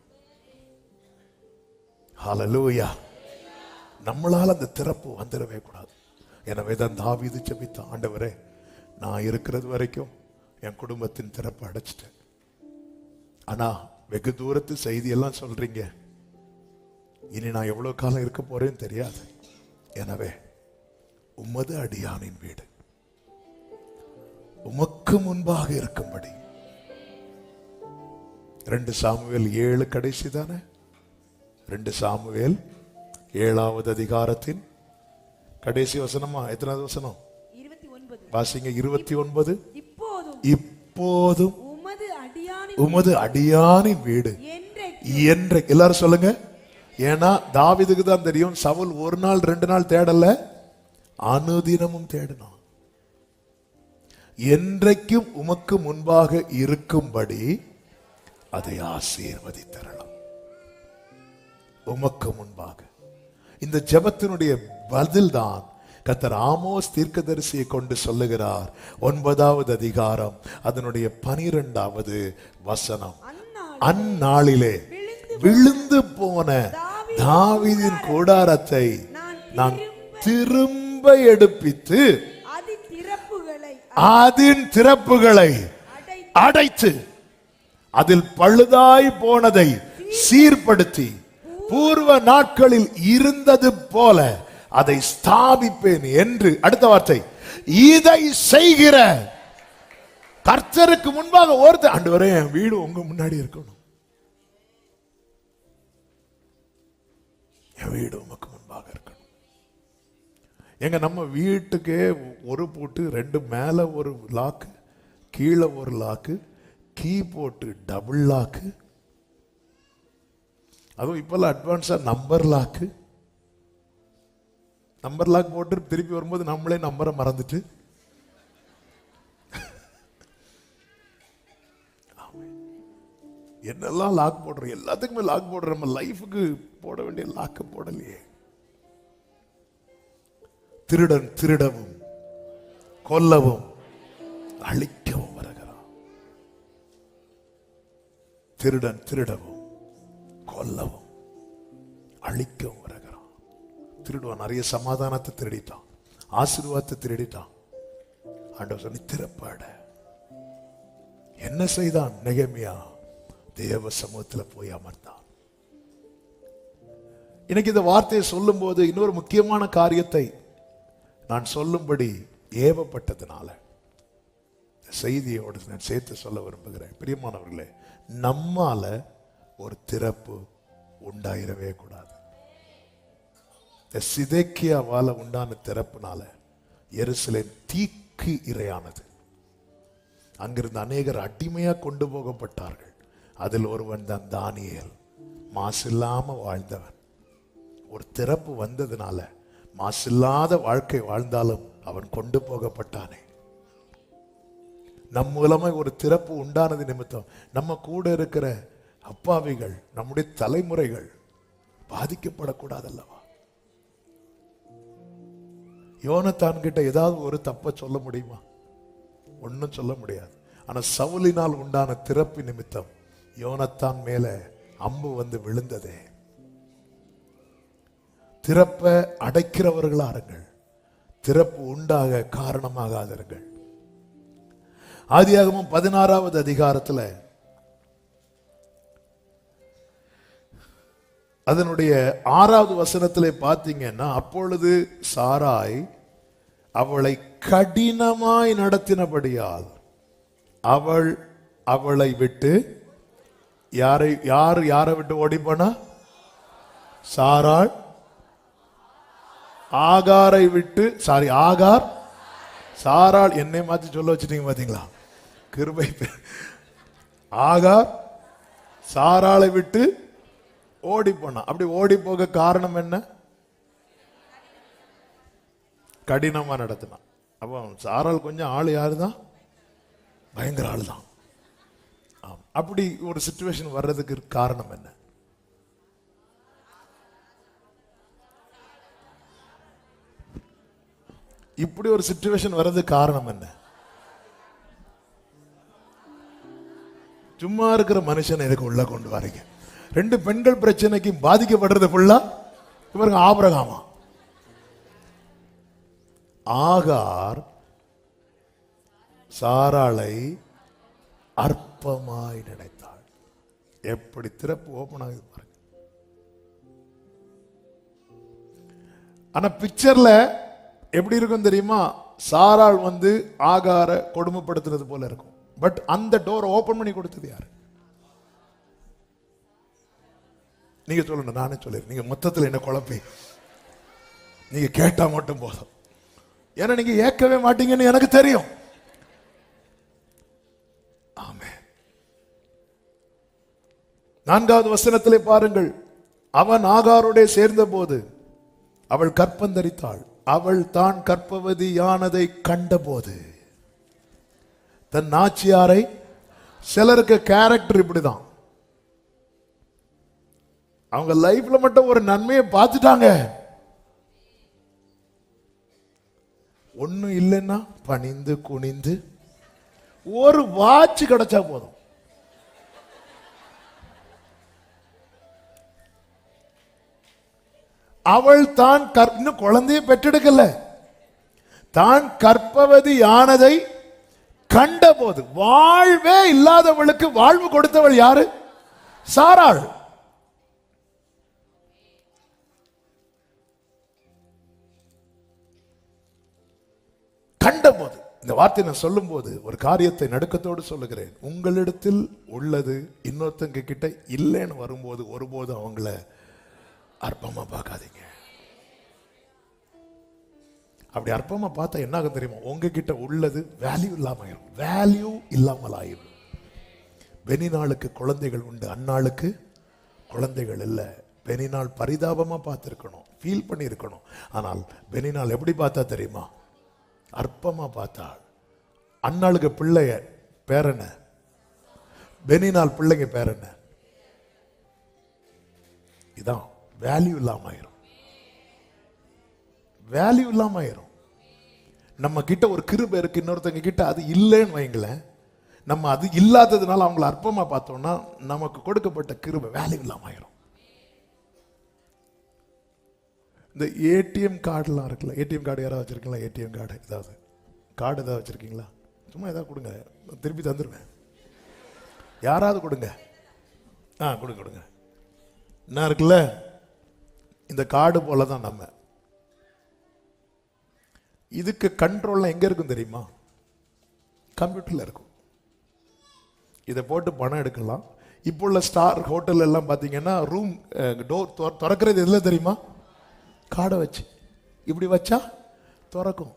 ஹல்லேலூயா. நம்மளால அந்த திறப்பு வந்துடவே கூடாது. எனவே தான் தாவீது ஜெபித்த, ஆண்டவரே நான் இருக்கிறது வரைக்கும் என் குடும்பத்தின் திறப்பு அடைச்சிட்டேன். ஆனா வெகு தூரத்து செய்தியெல்லாம் சொல்றீங்க, இனி நான் எவ்வளவு காலம் இருக்க போறேன்னு தெரியாது. எனவே உமது அடியானின் வீடு உமக்கு முன்பாக இருக்கும்படி 2 சாமுவேல் 7 கடைசி தானே, 2 சாமுவேல் 7வது அதிகாரத்தின் கடைசி வசனமா? எத்தனாவது வசனம்? 29. வாசிங்க. 29. இப்போதும் உமது அடியானின் வீடு என்றைக்கு, எல்லாரும் சொல்லுங்க. ஏன்னா தாவீதுக்கு தான் தெரியும், சவுல் ஒரு நாள் 2 நாள் தேடல, அனுதினமும் தேடினான். என்றைக்கும் உமக்கு முன்பாக இருக்கும்படி அதை ஆசீர்வதித்தரலாம். உமக்கு முன்பாக. இந்த ஜெபத்தினுடைய பதில் தான் கர்த்தர் ஆமோஸ் தீர்க்கதரிசியை கொண்டு சொல்லுகிறார். 9வது அதிகாரம் அதனுடைய 12வது வசனம். அந்நாளிலே விழுந்து போன தாவீதின் கூடாரத்தை நான் திரும்ப எடுப்பித்து அதன் திறப்புகளை அடைத்து அதில் பழுதாய் போனதை சீர்படுத்தி பூர்வ நாட்களில் இருந்தது போல அதை ஸ்தாபிப்பேன் என்று. அடுத்த வார்த்தை, இதை செய்கிற கர்த்தருக்கு முன்பாக ஒருத்தர், ஆண்டவரே என் வீடு உங்க முன்னாடி இருக்கணும், என் வீடு உமக்கு முன்பாக இருக்கணும். எங்க நம்ம வீட்டுக்கே ஒரு பூட்டு, 2 மேல ஒரு லாக்கு, கீழே ஒரு லாக்கு, கீ போட்டு டபுள் லாக்கு, அதுவும் இப்பெல்லாம் அட்வான்ஸா நம்பர் லாக்கு போட்டு திருப்பி வரும்போது நம்மளே நம்பரை மறந்துட்டு என்னெல்லாம் லாக் போடுறோம், எல்லாத்துக்குமே லாக் போடுறோம். நம்ம லைஃபுக்கு போட வேண்டிய லாக்கு போடலையே. திருடன் திருடவும் கொல்லவும் அழிக்கவும் வருகிறான். திருடன் திருடவும் கொல்லவும் அழிக்கவும் வருகிறான். திருடுவான். நிறைய சமாதானத்தை திருடிட்டான், ஆசீர்வாதத்தை திருடிட்டான். ஆண்டவர் சொல்லி திறப்பாட. என்ன செய்தான் நெகேமியா? தேவ சமூகத்தில் போய் அமர்ந்தான். இன்னைக்கு இந்த வார்த்தையை சொல்லும் போது இன்னொரு முக்கியமான காரியத்தை நான் சொல்லும்படி ஏவப்பட்டதுனால செய்தியோடு நான் சேர்த்து சொல்ல விரும்புகிறேன். பிரியமானவர்களே, நம்மால ஒரு திறப்பு உண்டாயிரவே கூடாது. சிதேக்கியாவால உண்டான திறப்புனால எருசலேம் தீக்கு இரையானது. அங்கிருந்து அநேகர் அடிமையா கொண்டு போகப்பட்டார்கள். அதில் ஒருவன் தான் தானியேல். மாசில்லாம வாழ்ந்தவன். ஒரு திறப்பு வந்ததுனால மாசில்லாத வாழ்க்கை வாழ்ந்தாலும் அவன் கொண்டு போகப்பட்டானே. நம் மூலமா ஒரு திறப்பு உண்டானது நிமித்தம் நம்ம கூட இருக்கிற அப்பாவிகள், நம்முடைய தலைமுறைகள் பாதிக்கப்படக்கூடாதல்லவா? யோனத்தான் கிட்ட ஏதாவது ஒரு தப்ப சொல்ல முடியுமா? ஒன்னும் சொல்ல முடியாது. ஆனா சவுலினால் உண்டான திறப்பு நிமித்தம் யோனத்தான் மேல அம்பு வந்து விழுந்ததே. திறப்ப அடைக்கிறவர்களா இருங்கள், திறப்பு உண்டாக காரணமாகாதிருங்கள். ஆதியாகமம் 16வது அதிகாரத்துல அதனுடைய 6வது வசனத்திலே பார்த்தீங்கன்னா, அப்பொழுது சாராய் அவளை கடினமாய் நடத்தினபடியால் அவள் அவளை விட்டு யாரை விட்டு ஓடி போனா? சாராள் ஆகாரை விட்டு, ஆகார் சாராள். என்னை மாத்தி சொல்ல வச்சுட்டீங்க பாத்தீங்களா? கிருபை. ஆகார் சாராளை விட்டு ஓடி போனா. அப்படி ஓடி போக காரணம் என்ன? கடினமா நடத்தினான். அப்போ சாராள் கொஞ்சம் ஆளு யாருதான்? பயங்கர ஆளு தான். அப்படி ஒரு சிச்சுவேஷன் வர்றதுக்கு காரணம் என்ன? இப்படி ஒரு சிச்சுவேஷன் வர்றதுக்கு காரணம் என்ன? சும்மா இருக்கிற மனுஷன் எனக்கு உள்ள கொண்டு வரீங்க. 2 பெண்கள் பிரச்சனைக்கு பாதிக்கப்படுறது ஃபுல்லா இவருங்க ஆபிரகாமா. ஆகார் சாராளை அற்பமாய் நினைத்தாள். எப்படி திறப்பு ஓபன் ஆகுது பாருங்க. ஆனா பிக்சர்ல எப்படி இருக்கும் தெரியுமா? சாராள் ஆகார கொடுமைப்படுத்துறது போல இருக்கும். பட் அந்த டோர் ஓபன் பண்ணி கொடுத்தது யாரு? நீங்க சொல்லணும், நானே சொல்லிடுறேன். நீங்க மொத்தத்தில் என்ன குழப்பி நீங்க கேட்டா மட்டும் போதும். ஏன்னா நீங்க ஏற்கவே மாட்டீங்கன்னு எனக்கு தெரியும். ஆமென். 4வது வசனத்திலே பாருங்கள். அவன் ஆகாரோடே சேர்ந்த போது அவள் கற்பந்தரித்தாள். அவள் தான் கற்பவதியானதை கண்டபோது தன் நாச்சியாரை, சிலருக்கு கேரக்டர் இப்படிதான், அவங்க லைஃப்ல மட்டும் ஒரு நன்மையை பார்த்துட்டாங்க, ஒண்ணும் இல்லைன்னா பணிந்து குனிந்து ஒரு வாட்ச் கிடைச்சா போதும். அவள் தான் இன்னும் குழந்தையை பெற்றெடுக்கல, தான் கற்பவதி யானதை கண்டபோது, வாழ்வே இல்லாதவளுக்கு வாழ்வு கொடுத்தவள் யாரு? சாராள். கண்டபோது, இந்த வார்த்தை நான் சொல்லும் போது ஒரு காரியத்தை நடுக்கத்தோடு சொல்லுகிறேன். உங்களிடத்தில் உள்ளது இன்னொருத்தங்க கிட்ட இல்லைன்னு வரும்போது ஒருபோது அவங்கள அற்பமா பார்க்காதீங்க. அப்படி அற்பமா பார்த்தா என்ன ஆகும் தெரியுமா? உங்ககிட்ட உள்ளது வேல்யூ இல்லாமல் வேல்யூ இல்லாமல் ஆயிடும். பெனினாளுக்கு குழந்தைகள் உண்டு, அன்னாளுக்கு குழந்தைகள் இல்லை. பெனினாள் பரிதாபமா பார்த்திருக்கணும், ஃபீல் பண்ணி இருக்கணும். ஆனால் பெனினாள் எப்படி பார்த்தா தெரியுமா? அற்பமா பார்த்தாள். அன்னாளுக்கு பிள்ளைய பேர் என்ன? பெனினாள் பிள்ளைங்க பேர் என்ன? இதான் வேல்யூ இல்லாம ஆயிரும். வேல்யூ இல்லாம ஆயிரும். நம்ம கிட்ட ஒரு கிருபை இருக்கு, இன்னொருத்தங்க கிட்ட அது இல்லைன்னு வைங்களேன். நம்ம அது இல்லாததுனால அவங்களை அற்பமா பார்த்தோம்னா நமக்கு கொடுக்கப்பட்ட கிருபை வேல்யூ இல்லாம ஆயிரும். இந்த ஏடிஎம் கார்டுலாம் இருக்குல்ல, ஏடிஎம் கார்டு யாராவது வச்சிருக்கீங்களா? ஏடிஎம் கார்டு ஏதாவது கார்டு ஏதாவது வச்சிருக்கீங்களா? சும்மா ஏதாவது கொடுங்க, திருப்பி தந்துடுவேன். யாராவது கொடுங்க. கொடுங்க கொடுங்க. என்ன இருக்குல்ல, இந்த கார்டு போல தான் நம்ம. இதுக்கு கண்ட்ரோல்லாம் எங்க இருக்கும் தெரியுமா? கம்ப்யூட்டர்ல இருக்கும். இதை போட்டு பணம் எடுக்கலாம். இப்போ உள்ள ஸ்டார் ஹோட்டல் எல்லாம் பார்த்தீங்கன்னா ரூம் டோர் திறக்கிறது எதுல தெரியுமா? கார்டை வச்சு இப்படி வச்சா திறக்கும்.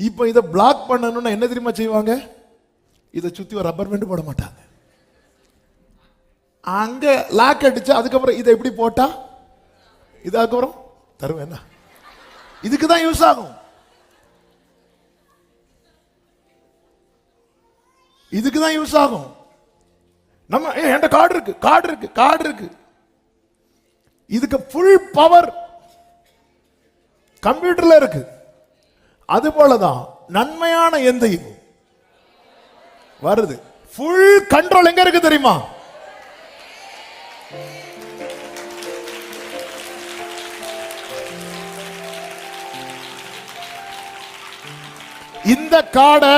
இப்போ இதை பிளாக் பண்ணணும்னா என்ன தெரியுமா செய்வாங்க? இதை சுத்தி ஒரு ரப்பர் பேண்ட் போட மாட்டாங்க. அங்க லாக் அடிச்சு அதுக்கப்புறம் இதை எப்படி போட்டா இதுக்கப்புறம் தருவேன். இதுக்கு தான் யூஸ் ஆகும். இதுக்கு தான் யூஸ் ஆகும். நம்ம என்கிட்ட கார்டு இருக்கு, கார்டு இருக்கு, கார்டு இருக்கு. இதுக்கு ஃபுல் பவர் கம்ப்யூட்டர்ல இருக்கு. அது போலதான் நன்மையான எந்த வருது, ஃபுல் கண்ட்ரோல் எங்க இருக்கு தெரியுமா? இந்த கார்டை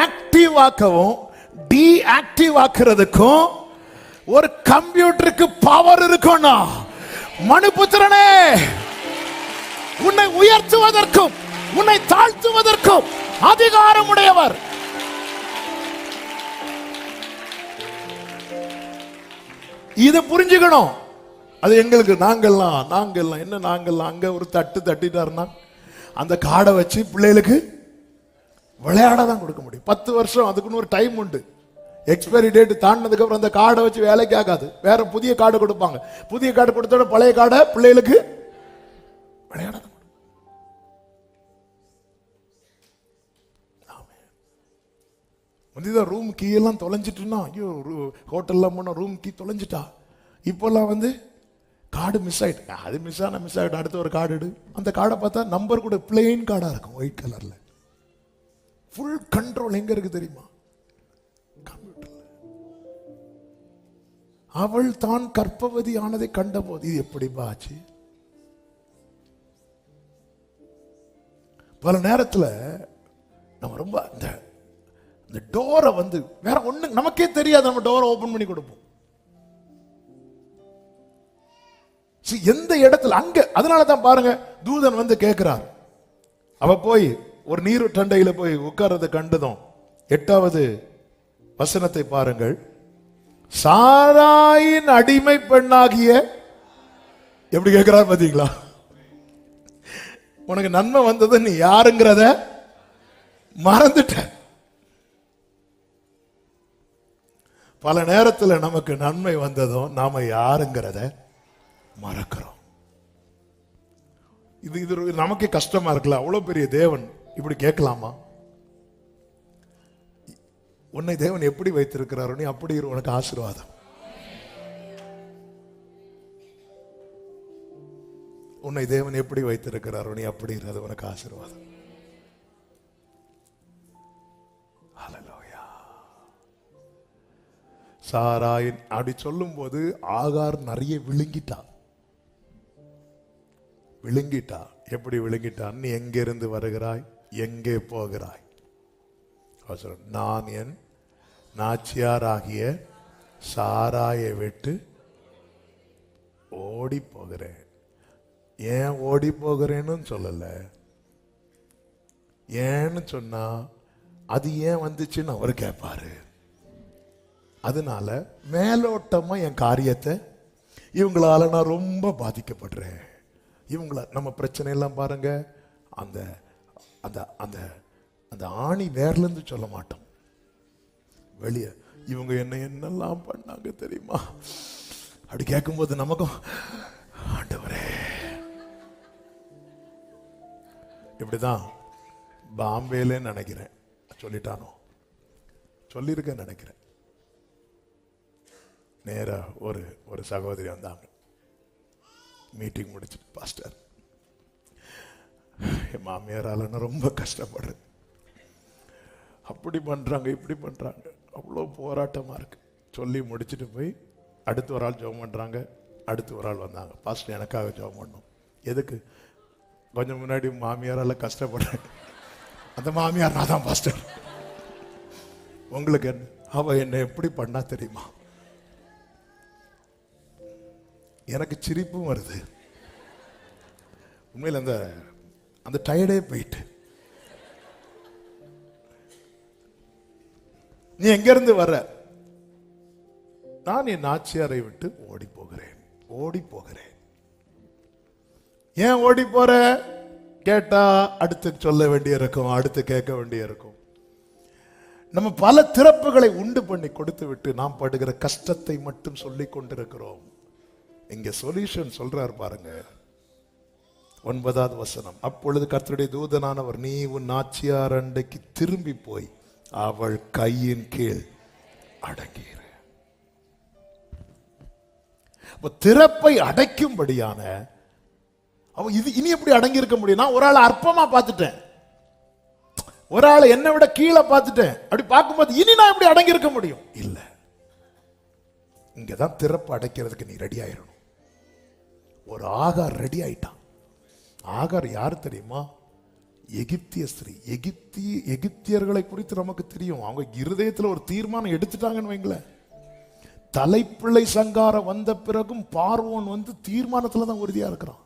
ஆக்டிவ் ஆக்கவும் டீஆக்டிவ் ஆக்குறதுக்கும் ஒரு கம்ப்யூட்டருக்கு பவர் இருக்கும்னா, மனுபுத்திரனே, உன்னை உயர்த்துவதற்கும் உன்னை தாழ்த்துவதற்கும் அதிகாரம் உடையவர். இதை புரிஞ்சுக்கணும். அது எங்களுக்கு நாங்கள்லாம் என்ன, நாங்கள்லாம் அங்க ஒரு தட்டிட்டாருன்னா அந்த கார்டை வச்சு பிள்ளைகளுக்கு விளையாட தான் கொடுக்க முடியும். 10 வருஷம் அதுக்குன்னு ஒரு டைம் உண்டு. எக்ஸ்பைரி டேட் தாண்டினதுக்கு அப்புறம் அந்த கார்டை வச்சு வேலைக்கு ஆகாது. வேற புதிய கார்டு கொடுப்பாங்க. புதிய கார்டு கொடுத்தோட பழைய கார்டை பிள்ளைகளுக்கு விளையாட தான். முந்திதான் ரூம் கீ எல்லாம் தொலைஞ்சிட்டுனா, ஐயோ ஹோட்டல்லாம் போனா ரூம் கீ தொலைஞ்சிட்டா. இப்போல்லாம் கார்டு மிஸ் ஆயிட்டு, அது மிஸ் ஆகிட்டு அடுத்த ஒரு கார்டு எடு. அந்த கார்டை பார்த்தா நம்பர் கூட பிளெயின் கார்டா இருக்கும், ஒயிட் கலர்ல. ஃபுல் கண்ட்ரோல் எங்க இருக்கு தெரியுமா? கம்ப்யூட்டர்ல. அவள் தான் கர்ப்பவதி ஆனதை கண்டபோது இது எப்படி ஆச்சு? பல நேரத்துல நம்ம ரொம்ப இந்த டோரை வேற ஒண்ணு நமக்கே தெரியாது, நம்ம டோரை ஓபன் பண்ணி கொடுப்போம். எந்த இடத்துல அங்க, அதனாலதான் பாருங்க, தூதன் கேட்கிறார். அவ போய் ஒரு நீர் டண்டையில போய் உட்கார்றதை கண்டதும் 8வது வசனத்தை பாருங்கள். சாராயின் அடிமை பெண்ணாகிய, எப்படி கேட்கிறார் பாத்தீங்களா? உனக்கு நன்மை வந்தது, நீ யாருங்கிறத மறந்துட்ட. பல நேரத்தில் நமக்கு நன்மை வந்ததும் நாம யாருங்கிறத மறக்கிறோம். இது நமக்கே கஷ்டமா இருக்குல்ல. அவ்வளவு பெரிய தேவன் இப்படி கேட்கலாமா? உன்னை தேவன் எப்படி வைத்திருக்கிறாரோ நீ அப்படி உனக்கு ஆசீர்வாதம். உன்னை தேவன் எப்படி வைத்திருக்கிறாரோ நீ அப்படி அது உனக்கு ஆசீர்வாதம். ஹல்லேலூயா. சாராயின் அப்படி சொல்லும் போது ஆகார் நிறைய விழுங்கிட்டா. எப்படி விழுங்கிட்டான்? நீ எங்கிருந்து வருகிறாய், எங்கே போகிறாய்? நான் என் நாச்சியாராகிய சாராயை விட்டு ஓடி போகிறேன். ஏன் ஓடி போகிறேன்னு சொல்லல. ஏன்னு சொன்னா அது ஏன் வந்துச்சுன்னு அவர் கேட்பாரு. அதனால மேலோட்டமா என் காரியத்தை, இவங்களால நான் ரொம்ப பாதிக்கப்படுறேன். இவங்கள நம்ம பிரச்சனை எல்லாம் பாருங்க, அந்த அந்த அந்த அந்த ஆணி வேர்ல இருந்து சொல்ல மாட்டோம். வெளியே இவங்க என்னெல்லாம் பண்ணாங்க தெரியுமா? அப்படி கேட்கும்போது நமக்கும் ஆண்டவரே. இப்படிதான் பாம்பேல நினைக்கிறேன், சொல்லிட்டானோ, சொல்லியிருக்கேன் நினைக்கிறேன். நேரா ஒரு சகோதரி வந்தாங்க. மீட்டிங் முடிச்சுட்டு, பாஸ்டர் என் மாமியாரால நான் ரொம்ப கஷ்டப்படுறேன், அப்படி பண்றாங்க இப்படி பண்றாங்க, அவ்வளோ போராட்டமா இருக்கு. சொல்லி முடிச்சுட்டு போய் அடுத்து ஒரு ஆள் ஜெபம் பண்றாங்க. அடுத்து ஒரு ஆள் வந்தாங்க, பாஸ்டர் எனக்காக ஜெபம் பண்ணணும். எதுக்கு? கொஞ்சம் முன்னாடி மாமியாரால கஷ்டப்படுறேன், அந்த மாமியார் நான் தான் பாஸ்டர். உங்களுக்கு என்ன? அவ என்ன எப்படி பண்ணா தெரியுமா? எனக்கு சிரிப்பும் வருது உண்மையில். அந்த டயர்டே போயிட்டு, நீ எங்க இருந்து வர? நான் என் நாச்சியாரை விட்டு ஓடி போகிறேன். ஏன் ஓடி போற கேட்டா அடுத்து சொல்ல வேண்டிய இருக்கும், அடுத்து கேட்க வேண்டிய இருக்கும். நம்ம பல திறப்புகளை உண்டு பண்ணி கொடுத்து விட்டு நாம் படுகிற கஷ்டத்தை மட்டும் சொல்லிக் கொண்டிருக்கிறோம். இங்க சொல்யூஷன் சொல்றார் பாருங்க, 9வது வசனம். அப்பொழுது கர்த்தருடைய தூதனானவர், நீ உன் நாச்சியார் அண்டைக்கு திரும்பி போய் அவள் கையின் கீழ் அடங்கியிரு. திறப்பை அடைக்கும்படியான அவன் இனி எப்படி அடங்கி இருக்க முடியும்? நான் ஒரு ஆளை அற்பமா பார்த்துட்டேன், ஒரு ஆளை என்னை விட கீழே பார்த்துட்டேன். அப்படி பார்க்கும்போது இனி நான் எப்படி அடங்கி இருக்க முடியும்? இல்ல, இங்கதான் திறப்பு அடைக்கிறதுக்கு நீ ரெடி ஆயிரணும். ஒரு ஆகார் ரெடி ஆயிட்டான். ஆகார் யார் தெரியுமா? எகிப்திய ஸ்திரீ. எகிப்தியர்களை குறித்து நமக்கு தெரியும். அவங்க இருதயத்தில் ஒரு தீர்மானம் எடுத்துட்டாங்கன்னு வைங்களேன். தலைப்பிள்ளை சங்காரம் வந்த பிறகும் பார்வோன் தீர்மானத்துல தான் உறுதியா இருக்கிறான்.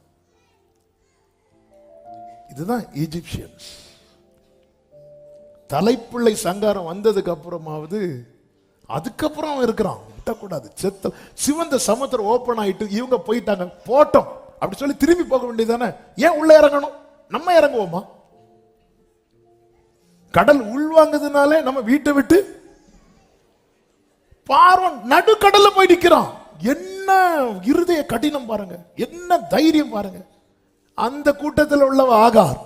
இதுதான் ஈஜிப்சியன்ஸ். தலைப்பிள்ளை சங்காரம் வந்ததுக்கு அப்புறமாவது அதுக்கப்புறம் இருக்கிறான், விட்டக்கூடாது. சிவந்த சமுத்திரம் ஓபன் ஆயிட்டு இவங்க போயிட்டாங்க, போட்டோம் அப்படி சொல்லி திரும்பி போக வேண்டியதானே? ஏன் உள்ள இறங்கணும்? நம்ம இறங்குவோமா? கடல் உள்வாங்குறதுனாலே நம்ம வீட்டை விட்டு பார்வன் நடுக்கடல்ல போய் நிற்கிறான். என்ன இருதய கடினம் பாருங்க, என்ன தைரியம் பாருங்க. அந்த கூட்டத்தில் உள்ளவ ஆகார்,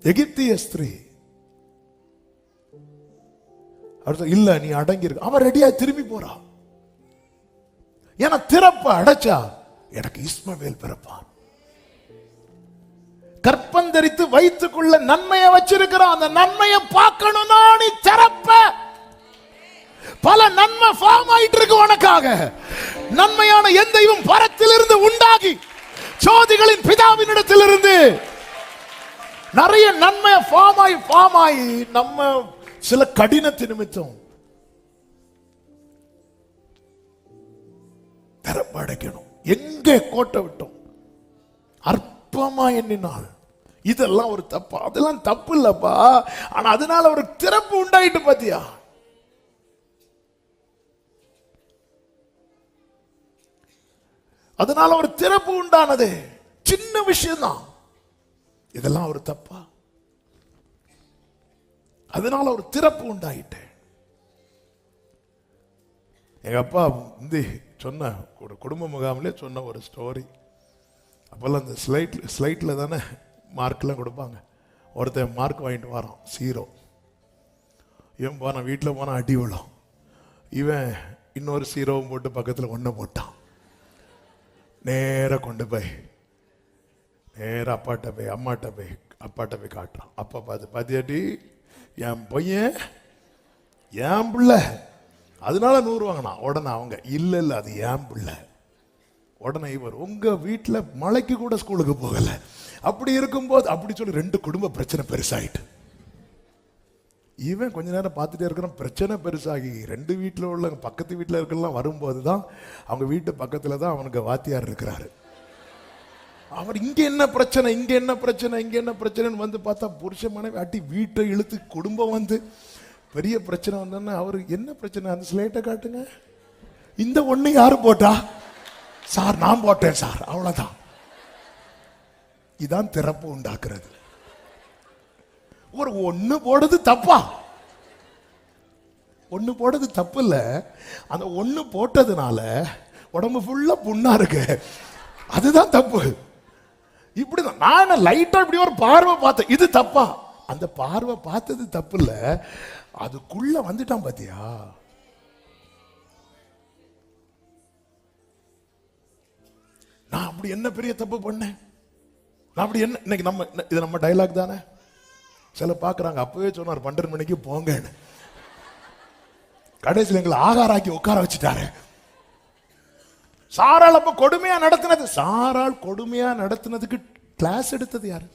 எகிப்திய ஸ்திரீ. அடுத்து இல்ல நீ அடங்கி இருக்க. அவன் ரெடியா திரும்பி போறா. ஏன்னா திறப்ப அடைச்சா எனக்கு இஸ்மவேல் பிறப்பான். கற்பந்தரித்து வைத்துக்குள்ள நன்மையை வச்சிருக்கிறான். அந்த நன்மையை பார்க்கணும்னா நீ திறப்ப பல நன்மை ஃபார்ம் ஆயிட்டு இருக்கு உனக்காக. நன்மையான எந்தையும் பரத்திலிருந்து உண்டாகி ஜோதிகளின் பிதாவினிடத்திலிருந்து நிறைய நன்மை ஃபார்ம் ஆகி நம்ம சில கடினத்து நிமித்தம் திறப்படைக்கணும். எங்கே கோட்டை விட்டோம், அற்பமா எண்ணினாள். இதெல்லாம் ஒரு தப்பா? அதெல்லாம் தப்பு இல்லப்பா. ஆனா அதனால ஒரு திறப்பு உண்டாயிட்டு பாத்தியா? அதனால ஒரு திறப்பு உண்டானது. சின்ன விஷயம் தான். இதெல்லாம் ஒரு தப்பா? அதனால ஒரு திறப்பு உண்டாயிட்டு. எங்க அப்பா சொன்ன ஒரு குடும்ப முகாமிலே சொன்ன ஒரு ஸ்டோரி. அப்போல்லாம் அந்த ஸ்லைட்டில் தானே மார்க்கெலாம் கொடுப்பாங்க. ஒருத்தன் மார்க் வாங்கிட்டு வரான் 0. இவன் போனான், வீட்டில் போனால் அடி விழும். இவன் இன்னொரு 0 போட்டு பக்கத்தில் 1 போட்டான். நேராக கொண்டு போய் நேராக அப்பாட்ட போய் காட்டுறான். அப்பா பாத்தியாட்டி, என் பையன் என் பிள்ளை, அதனால 100 வாங்கினான். உடனே அவங்க இல்ல அது என் பிள்ளை. உடனே இவர் உங்க வீட்டுல மலைக்கு கூட ஸ்கூலுக்கு போகல. அப்படி இருக்கும்போது அப்படி சொல்லி 2 குடும்ப பிரச்சனை பெருசாயிட்டு. இவன் கொஞ்ச நேரம் பார்த்துட்டே இருக்கிறான். பிரச்சனை பெருசாகி 2 வீட்டில் உள்ள பக்கத்து வீட்டில் இருக்கலாம் வரும்போது தான் அவங்க வீட்டு பக்கத்துல தான் அவனுக்கு வாத்தியார் இருக்கிறாரு. அவர் இங்க என்ன பிரச்சனை, இங்க என்ன பிரச்சனை, இங்க என்ன பிரச்சனைன்னு வந்து பார்த்தா புருஷ மனைவி அட்டி வீட்டை இழுத்து குடும்பம் வந்து பெரிய பிரச்சனை வந்தோன்னா அவரு என்ன பிரச்சனை, அந்த ஸ்லேட்டை காட்டுங்க. இந்த 1 யாரு போட்டா? சார் நான் போட்டேன் சார், அவ்வளவுதான். இதான் திறப்பு உண்டாக்குறது. ஒரு 1 போடுறது தப்பா? 1 போடுறது தப்பு இல்ல. அந்த 1 போட்டதுனால உடம்பு ஃபுல்லா புண்ணா இருக்கு, அதுதான் தப்பு. இப்படிதான் நான் லைட்டா இப்படி ஒரு பார்வை பார்த்தேன், இது தப்பா? அந்த பார்வை பார்த்தது தப்பு இல்ல, அதுக்குள்ள வந்துட்டான் பாத்தியா? நான் அப்படி என்ன பெரிய தப்பு பண்ணேன்? நான் அப்படி என்ன? இன்னைக்கு நம்ம இது நம்ம டைலாக் தானே. சில பாக்குறாங்க, அப்பவே சொன்னார் 12 மணிக்கு போங்கன்னு. கடைசியில் எங்களை ஆகாராக்கி உட்கார வச்சுட்டாரு. சாராள் அப்ப கொடுமையா நடத்தினது, சாராள் கொடுமையா நடத்தினதுக்கு கிளாஸ் எடுத்தது யாரு?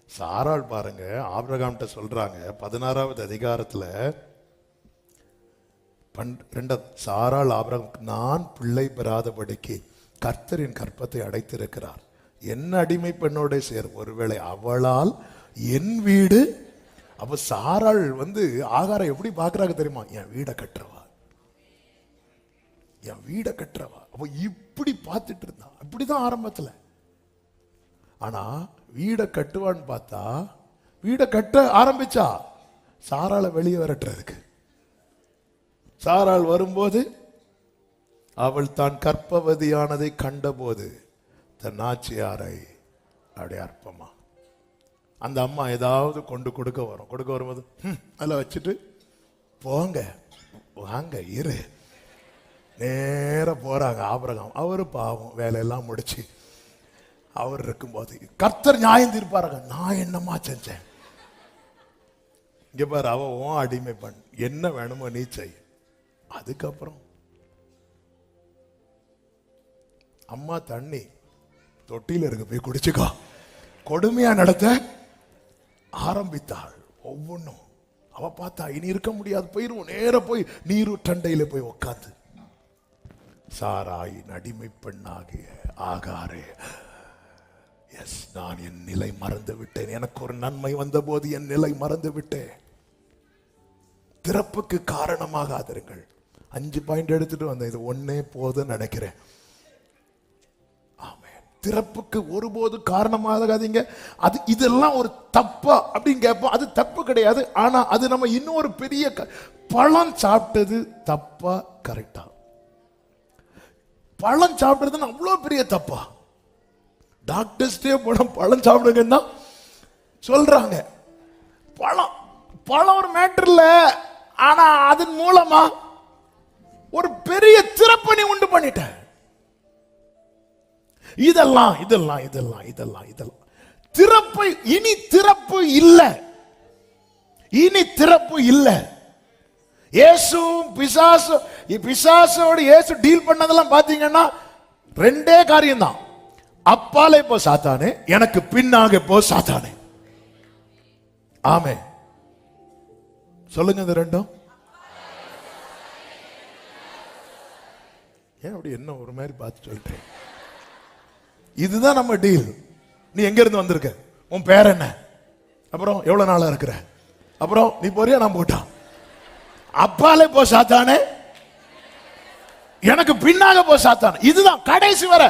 சாராள் பாருங்க, ஆபிரகாம்கிட்ட சொல்றாங்க 16வது அதிகாரத்துல 2 சாராள் ஆபிரகாம், நான் பிள்ளை பெறாதபடிக்கு கர்த்தரின் கற்பத்தை அடைத்திருக்கிறார், என்ன அடிமை பெண்ணோட சேர், ஒருவேளை அவளால் என் வீடு. அப்ப சாராள் ஆகாரம் எப்படி பாக்குறாங்க தெரியுமா? என் வீடை கட்டுறவா, என் வீடை கட்டுறவா. அப்ப இப்படி பார்த்துட்டு இருந்தா. அப்படிதான் ஆரம்பத்துல. ஆனா வீடை கட்டுவான்னு பார்த்தா வீடை கட்ட ஆரம்பிச்சா சாராளை வெளியே விரட்டுறதுக்கு. சாராள் வரும்போது அவள் தான் கர்ப்பவதியானதை கண்டபோது தன் நாச்சியாரை அப்படியே அற்பமா அந்த அம்மா ஏதாவது கொடுக்க வரும்போது அதில் வச்சுட்டு போங்க வாங்க இரு, நேர போறாங்க. ஆபிரகாம் அவரு பாவம் வேலையெல்லாம் முடிச்சு அவர் இருக்கும்போது கர்த்தர் நியாயம் தீர்ப்பாருங்க. நான் என்னமா செஞ்சேன்? இங்க பாரு, அவன் அடிமை பண்ண, என்ன வேணுமோ நீ செய். அதுக்கப்புறம் அம்மா தண்ணி தொட்டியில இருக்கு, போய் குடிச்சுக்கோ. கொடுமையா நடத்த ஆரம்பித்தாள். ஒவ்வொன்றும் அவ பார்த்தா இனி இருக்க முடியாது, போயிருவோம். நேர போய் நீரு டண்டையில போய் உட்காந்து சாராயின் அடிமை பெண்ணாகிய ஆகாரே, எஸ், நான் என் நிலை மறந்து விட்டேன். எனக்கு ஒரு நன்மை வந்த போது என் நிலை மறந்து விட்டேன். திறப்புக்கு காரணமாகாதிருங்கள். 5 பாயிண்ட் எடுத்துட்டு வந்தேன், இது 1 போதுன்னு நினைக்கிறேன். திறப்புக்கு ஒருபோது காரணமாகாதீங்க. அது இதெல்லாம் ஒரு தப்பா அப்படின்னு கேட்போம். அது தப்பு கிடையாது. ஆனா அது நம்ம இன்னொரு பெரிய பழம் சாப்பிட்டது தப்பா கரெக்டா? பழம் சாப்பிடுறது அவ்வளவு பெரிய தப்பா? டாக்டர்ஸ்டே போன பழம் சாப்பிடுங்கன்னா சொல்றாங்க. பழம் ஒரு மேட்டர் இல்ல, ஆனா அதன் மூலமா ஒரு பெரிய திறப்பணி உண்டு பண்ணிட்ட. இதெல்லாம் இதெல்லாம் இதெல்லாம் இதெல்லாம் இதெல்லாம் திறப்பு. இனி திறப்பு இல்லை. இனி திறப்பு இல்லை. இயேசுவும் பிசாசோடு இயேசு டீல் பண்ணதெல்லாம் பாத்தீங்கன்னா ரெண்டே காரியம் தான். அப்பாலே போ சாத்தானே, எனக்கு பின்னாக போ சாத்தானே. ஆமே, சொல்லுங்க இந்த ரெண்டும். ஏன் அப்படி என்ன ஒரு மாதிரி பார்த்து சொல்லிட்டேன்? இதுதான் நம்ம டீல். நீ எங்க இருந்து வந்திருக்க, உன் பேர் என்ன, அப்புறம் எவ்வளவு நாளா இருக்கிற, அப்புறம் நீ போறியா நான் போட்டான். அப்பாலே போ சாத்தானே, எனக்கு பின்னாக போ சாத்தானே. இதுதான் கடைசி வரை.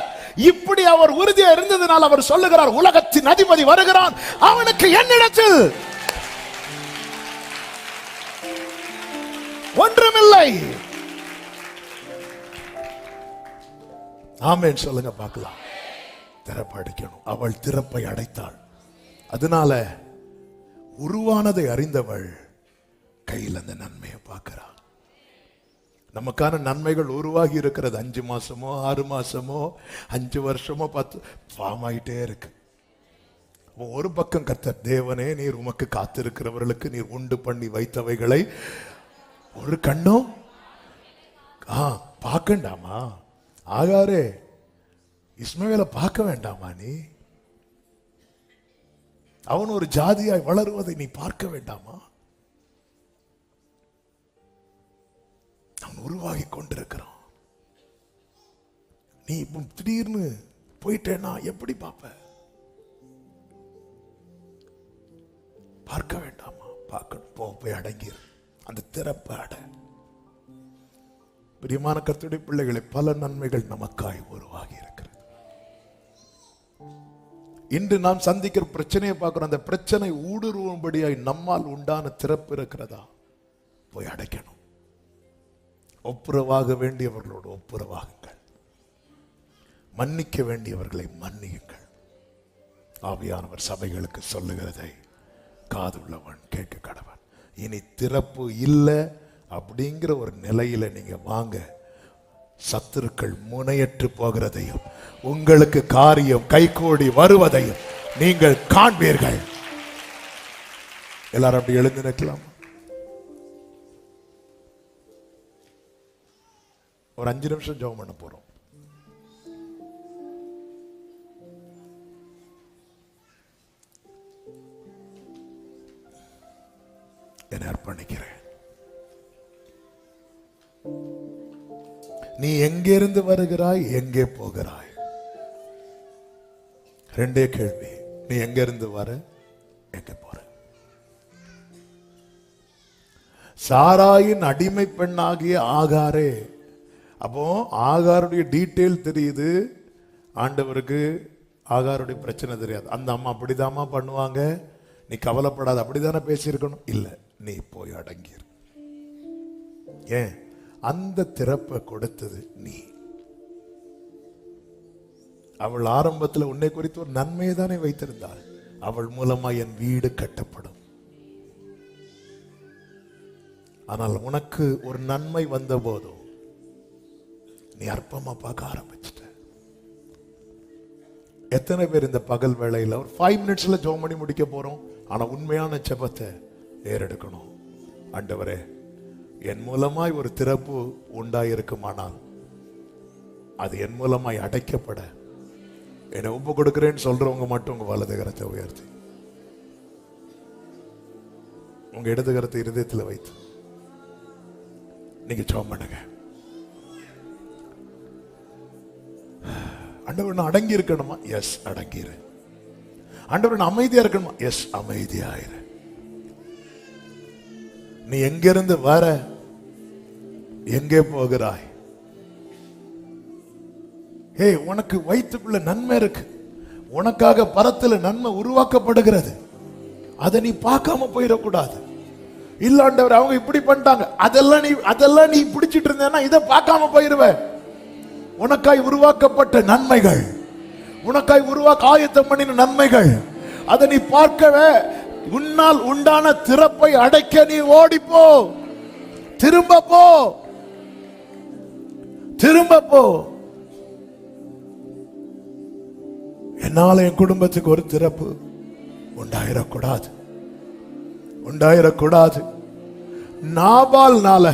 இப்படி அவர் உறுதியா இருந்ததுனால் அவர் சொல்லுகிறார், உலகத்தின் அதிபதி வருகிறான், அவனுக்கு என்னிடத்தில் ஒன்றுமில்லை. ஆமென் சொல்லுங்க பார்க்கலாம். திறப்பு அடைக்கணும். அவள் திறப்பை அடைத்தாள். அதனால உருவானதை அறிந்தவள் கையில் அந்த நன்மையை பார்க்கிறாள். நமக்கான நன்மைகள் உருவாகி இருக்கிறது. 5 மாசமோ 6 மாசமோ 5 வருஷமோ 10 ஃபார்ம் ஆயிட்டே இருக்கு. ஒரு பக்கம் கர்த்தர், தேவனே நீர் உமக்கு காத்திருக்கிறவர்களுக்கு நீர் உண்டு பண்ணி வைத்தவைகளை ஒரு கண்ணும் பார்க்கண்டாமா? ஆகாரே இஸ்மவேலை பார்க்க வேண்டாமா? நீ அவன் ஒரு ஜாதியாய் வளருவதை நீ பார்க்க வேண்டாமா? அவன் உருவாகி கொண்டிருக்கிறான். நீ திடீர்னு போயிட்டேன்னா எப்படி பார்ப்ப? பார்க்க வேண்டாமா? பார்க்கணும். போய் அடங்கிரு. அந்த திறப்பை அட. பிரியமான கர்த்தருடைய பிள்ளைகளை, பல நன்மைகள் நமக்காய் உருவாகி இருக்கிறது. இன்று நாம் சந்திக்கிற பிரச்சனையை பார்க்கிறோம். அந்த பிரச்சனை ஊடுருவும்படியாய் நம்மால் உண்டான திறப்பு இருக்கிறதா? போய் அடைக்கணும். ஒப்புரவாக வேண்டியவர்களோடு ஒப்புரவாகுங்கள். மன்னிக்க வேண்டியவர்களை மன்னியுங்கள். ஆவியானவர் சபைகளுக்கு சொல்லுகிறதை காதுள்ளவன் கேட்க கடவன். இனி திறப்பு இல்லை அப்படிங்கிற ஒரு நிலையில நீங்க வாங்க. சத்துருக்கள் முனையற்று போகிறதையும் உங்களுக்கு காரியம் கைகூடி வருவதையும் நீங்கள் காண்பீர்கள். எல்லாரும் அப்படி எழுந்து நிற்கலாம். ஒரு 5 நிமிஷம் ஜெபம் பண்ண போறோம். என்னை அர்ப்பணிக்கிறேன். நீ எங்கிருந்து வருகிறாய், எங்கே போகிறாய்? ரெண்டே கேள்வி. நீ எங்க இருந்து வர, எங்க போற? சாராயின் அடிமை பெண்ணாகிய ஆகாரே. அப்போ ஆகாருடைய டீட்டெயில் தெரியுது, ஆண்டவருக்கு ஆகாருடைய பிரச்சனை தெரியாது. அந்த அம்மா அப்படிதாம்மா பண்ணுவாங்க, நீ கவலைப்படாத, அப்படிதானே பேசியிருக்கணும். இல்ல, நீ போய் அடங்கிரு. ஏன்? அந்த திறப்பை கொடுத்தது நீ. அவள் ஆரம்பத்தில் உன்னை குறித்து ஒரு நன்மையை தானே வைத்திருந்தாள். அவள் மூலமா என் வீடு கட்டப்படும். ஆனால் உனக்கு ஒரு நன்மை வந்த போதும் நீ அற்பமா பார்க்க ஆரம்பிச்சிட்ட. எத்தனை பேர் இந்த பகல் வேளையில் ஒரு 5 மினிட்ஸ்ல ஜெபம் பண்ணி முடிக்க போறோம். ஆனா உண்மையான ஜெபத்தை ஏறெடுக்கணும். ஆண்டவரே, என் மூலமாய் ஒரு திறப்பு உண்டாயிருக்குமானால் அது என் மூலமாய் அடைக்கப்பட என்னை ஒப்பு கொடுக்கிறேன்னு சொல்றவங்க மட்டும் உங்க வலது கரத்தை உயர்த்தி, உங்க இடது கரத்தை இருதயத்தில் வைத்து நீங்க ஜெபம் பண்ணுங்க. ஆண்டவர் நான் அடங்கி இருக்கணுமா? எஸ், அடங்கிரு. ஆண்டவர் நான் அமைதியா இருக்கணுமா? எஸ், அமைதியாயிரு. நீ எங்கிருந்து வர, எங்கே போகிறாய்? ஏய், உனக்கு வயிற்றுக்குள்ள நன்மை இருக்கு. உனக்காக பரத்துல நன்மை உருவாக்கப்படுகிறது. அதை நீ பார்க்காம போயிடக்கூடாது. இல்லாண்டவர் அவங்க இப்படி பண்ணிட்டாங்க, அதெல்லாம் நீ பிடிச்சிட்டு இருந்தேன்னா இதை பார்க்காம போயிருவ. உனக்காய் உருவாக்கப்பட்ட நன்மைகள், உனக்காய் உருவாக்க ஆயத்தம் பண்ணின நன்மைகள், அதை நீ பார்க்கவே உன்னால் உண்டான திறப்பை அடைக்க நீ ஓடிப்போ. திரும்ப போ, திரும்ப போ. என்னால என் குடும்பத்துக்கு ஒரு திறப்பு உண்டாயிடக்கூடாது. உண்டாயிடக்கூடாது. நாபால்னால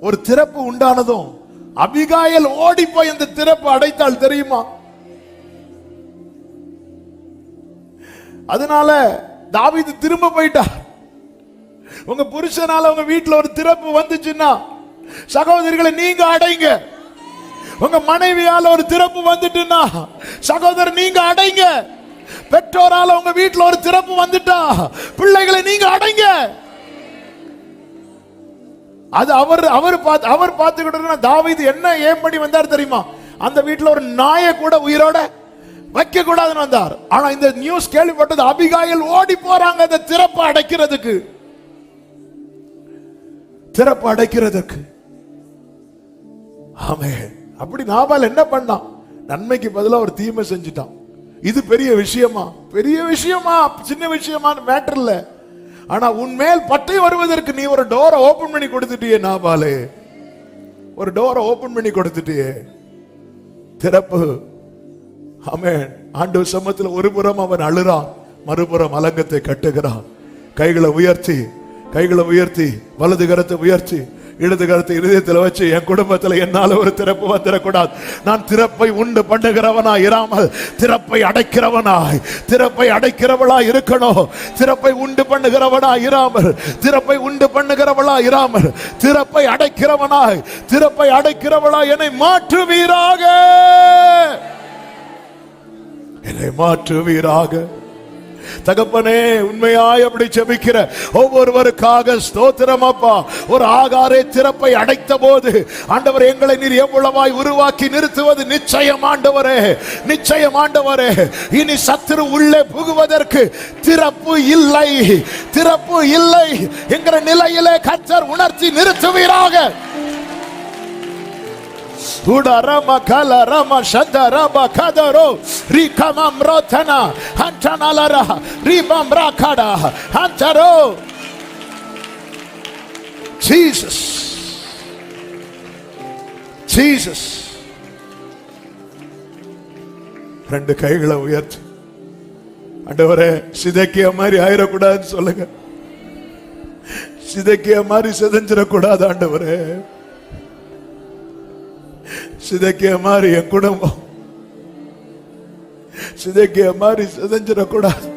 ஒரு திறப்பு உண்டானதும் அபிகாயில் ஓடி போய் அந்த திறப்பு அடைத்தாள் தெரியுமா? அதனால தாவீது திரும்ப போயிட்டார். உங்க புருஷனால உங்க வீட்டுல ஒரு திறப்பு வந்துச்சுன்னா சகோதரிகளை நீங்க அடைங்க. உங்க மனைவியால ஒரு திறப்பு வந்துட்டுன்னா சகோதரர் நீங்க அடைங்க. பெற்றோரால உங்க வீட்டுல ஒரு திறப்பு வந்துட்டா பிள்ளைகளை நீங்க அடைங்க. அது அவர் பார்த்துக்கிட்டு தாவீது என்ன ஏன் பண்ணி வந்தார் தெரியுமா? அந்த வீட்டுல ஒரு நாயை கூட உயிரோட வைக்க கூடாதுன்னு வந்தார். ஆனா இந்த நியூஸ் கேள்விப்பட்டது அபிகாயில் ஓடி போறாங்க அந்த திறப்பு அடைக்கிறதுக்கு. திறப்பு அடைக்கிறதுக்கு. ஆமென். அப்படி நாபால் என்ன பண்ணான்? நன்மைக்கு பதிலா ஒரு தீமை செஞ்சுட்டான். இது பெரிய விஷயமா? பெரிய விஷயமா? சின்ன விஷயமா? மேட்டர் இல்ல. ஆனா உன்மேல் பட்டை வருவதற்கு நீ ஒரு டோரை ஓபன் பண்ணி கொடுத்துட்டியே நாபாலே. ஒரு டோரை ஓபன் பண்ணி கொடுத்துட்டியே. திறப்பு. ஆமென். ஆண்டவர் சமூகத்தில் ஒரு புறம் அவன் அழுறான், மறுபுறம் அலங்கத்தை கட்டுகிறான். கைகளை உயர்த்தி வலது கரத்தை உயர்த்தி இடது கரத்தை இருதயத்தில் வச்சு என் குடும்பத்தில் என்னால ஒரு திறப்பு வந்துடக்கூடாது. நான் திறப்பை உண்டு பண்ணுகிறவனாய் இராமல் திறப்பை அடைக்கிறவளாய் இருக்கணும். திறப்பை உண்டு பண்ணுகிறவனாய் இராமல் திறப்பை அடைக்கிறவளாய் என்னை மாற்றுவீராக. தகப்பனே, உண்மையாய் அப்படி ஜெபிக்கிற ஒவ்வொருவருக்காக ஸ்தோத்திரம் அப்பா. ஒரு ஆகாரே திறப்பை அடைத்த போது ஆண்டவர் எங்களை நீர் எவ்வளவாய் உருவாக்கி நிறுத்துவது நிச்சயம் ஆண்டவரே. இனி சத்துரு உள்ளே புகுவதற்கு திறப்பு இல்லை என்கிற நிலையிலே கர்த்தர் உணர்த்தி நிறுத்துவீராக. Udarama kalarama shadaraba kadaro rikamam rotana hantanalara ribam rakada hantaro. Jesus ரெண்டு கைகளை உயர்த்து. ஆண்டவரே, சிதேக்கியா மாதிரி ஆயிடக்கூடாதுன்னு சொல்லுங்க. சிதேக்கியா மாதிரி சிதைஞ்சிடக்கூடாது ஆண்டவரே. சிதேக்கியா மாதிரி என் குடும்பம் சிதேக்கியா மாதிரி சிதைஞ்சிடக்கூடாது.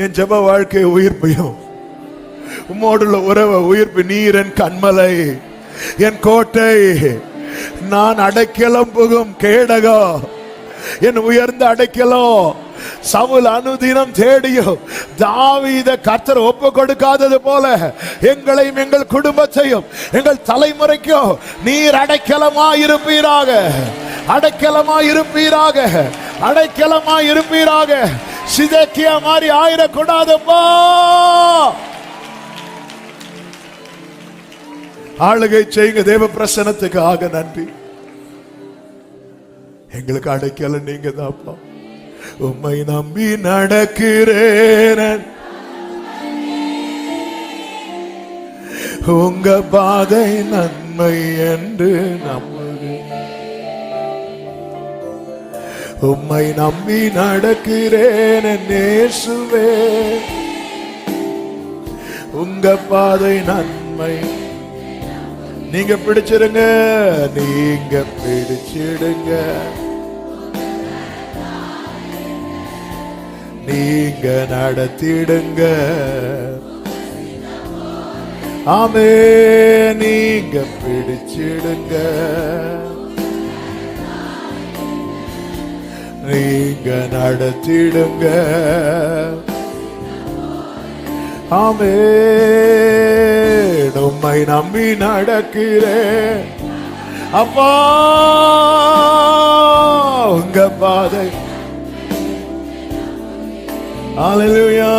என் ஜெப வாழ்க்கை உயிர்ப்பையும் உம்மோடுள்ள உறவை உயிர்ப்பு. நீர் என் கண்மலை, என் கோட்டை, நான் அடைக்கலம் புகும் கேடகம், என் உயர்ந்த அடைக்கலம். சவுல் அனுதினம் தேடியோ தாவீதை கர்த்தர் ஒப்பு கொடுக்காதது போல எங்களையும் எங்கள் குடும்பத்தையும் எங்கள் தலைமுறைக்கும் நீர் அடைக்கலமாயிருப்பீராக. சிதேக்கியா மாதிரி ஆயிடக்கூடாதுப்பா. ஆளுகை செய்யுங்க. தேவ பிரசன்னத்துக்கு ஆக நன்றி. எங்களுக்கு அடைக்கலம் நீங்க தான்ப்பா. உம்மை நம்பி நடக்கிறேன், உங்க பாதை நன்மை என்று நம்புகிறேன். உம்மை நம்பி நடக்கிறேன் இயேசுவே, உங்க பாதை நன்மை. நீங்க பிடிச்சிடுங்க, நீங்க நடத்திடுங்க. ஆமே, நீங்க பிடிச்சிடுங்க, நீங்க நடத்திடுங்க. ஆமே, உம்மை நம்பி நடக்கிறேன் அப்பா, உங்க பாதை. ஹல்லேலூயா.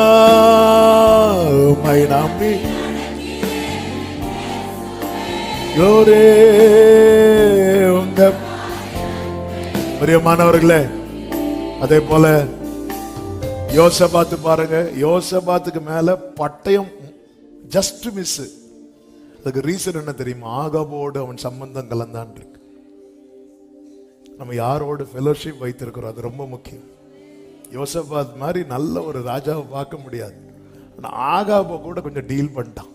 உம்மை நம்பி glory. உங்க பிரியமானவர்களே, அதே போல யோசபாத்து பாருங்க. யோசபாத்துக்கு மேல பட்டயம் ஜஸ்ட் மிஸ். அதுக்கு ரீசன் என்ன தெரியுமா? ஆகாபோடு அவன் சம்பந்தம் கலந்தான் இருக்கு. நம்ம யாரோடு ஃபெலோஷிப் வைத்திருக்கிறோம், அது ரொம்ப முக்கியம். யோசபாத் மாதிரி நல்ல ஒரு ராஜாவை பார்க்க முடியாது. ஆனா ஆகாபோ கூட கொஞ்சம் டீல் பண்ணிட்டான்.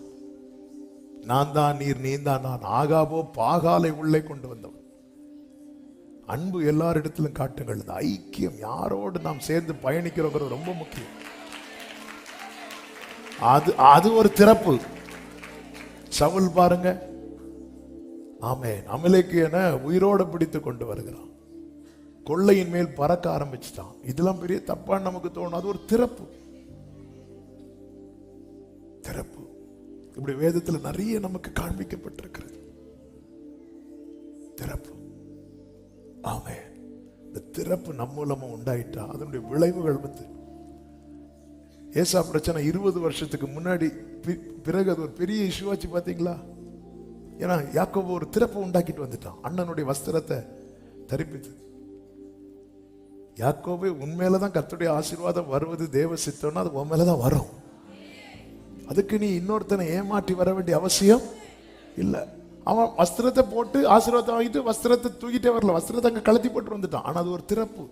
நான் தான் நீர், நீ தான் நான். ஆகாபோ பாகாலை உள்ளே கொண்டு வந்தவன். அன்பு எல்லாரிடத்திலும் காட்டுங்கள். இந்த ஐக்கியம், யாரோடு நாம் சேர்ந்து பயணிக்கிறோங்கிறது ரொம்ப முக்கியம். அது ஒரு திறப்பு. சவுல் பாருங்க, ஆமென், அமலேக்கியனை உயிரோட பிடித்து கொண்டு வருகிறான். கொள்ளையின் மேல் பறக்க ஆரம்பிச்சுட்டான். இதெல்லாம் பெரிய தப்பான்னு நமக்கு தோணும். அது ஒரு திறப்பு. திறப்பு இப்படி வேதத்துல நிறைய நமக்கு காண்பிக்கப்பட்டிருக்கிறது. திறப்பு. ஆமென். இந்த திறப்பு நம்ம மூலமா உண்டாயிட்டா அதனுடைய விளைவுகள் ஏசா பிரச்சனை 20 வருஷத்துக்கு முன்னாடி பிறகு அது ஒரு பெரிய இஷ்யூவாச்சு பாத்தீங்களா? ஏன்னா யாக்கோபு ஒரு திறப்பை உண்டாக்கிட்டு வந்துட்டான். அண்ணனுடைய வஸ்திரத்தை தரிப்பித்து. யாக்கோபு உண்மையிலதான் கர்த்தருடைய ஆசீர்வாதம் வருவது தேவ சித்தம்னா அது உன் மேலதான் வரும். அதுக்கு நீ இன்னொருத்தனை ஏமாற்றி வர வேண்டிய அவசியம் இல்லை. அவன் வஸ்திரத்தை போட்டு ஆசீர்வாதத்தை வாங்கிட்டு வஸ்திரத்தை தூக்கிட்டே வரல, வஸ்திரத்தை அங்க கழட்டி போட்டு வந்துட்டான். ஆனா அது ஒரு திறப்பு.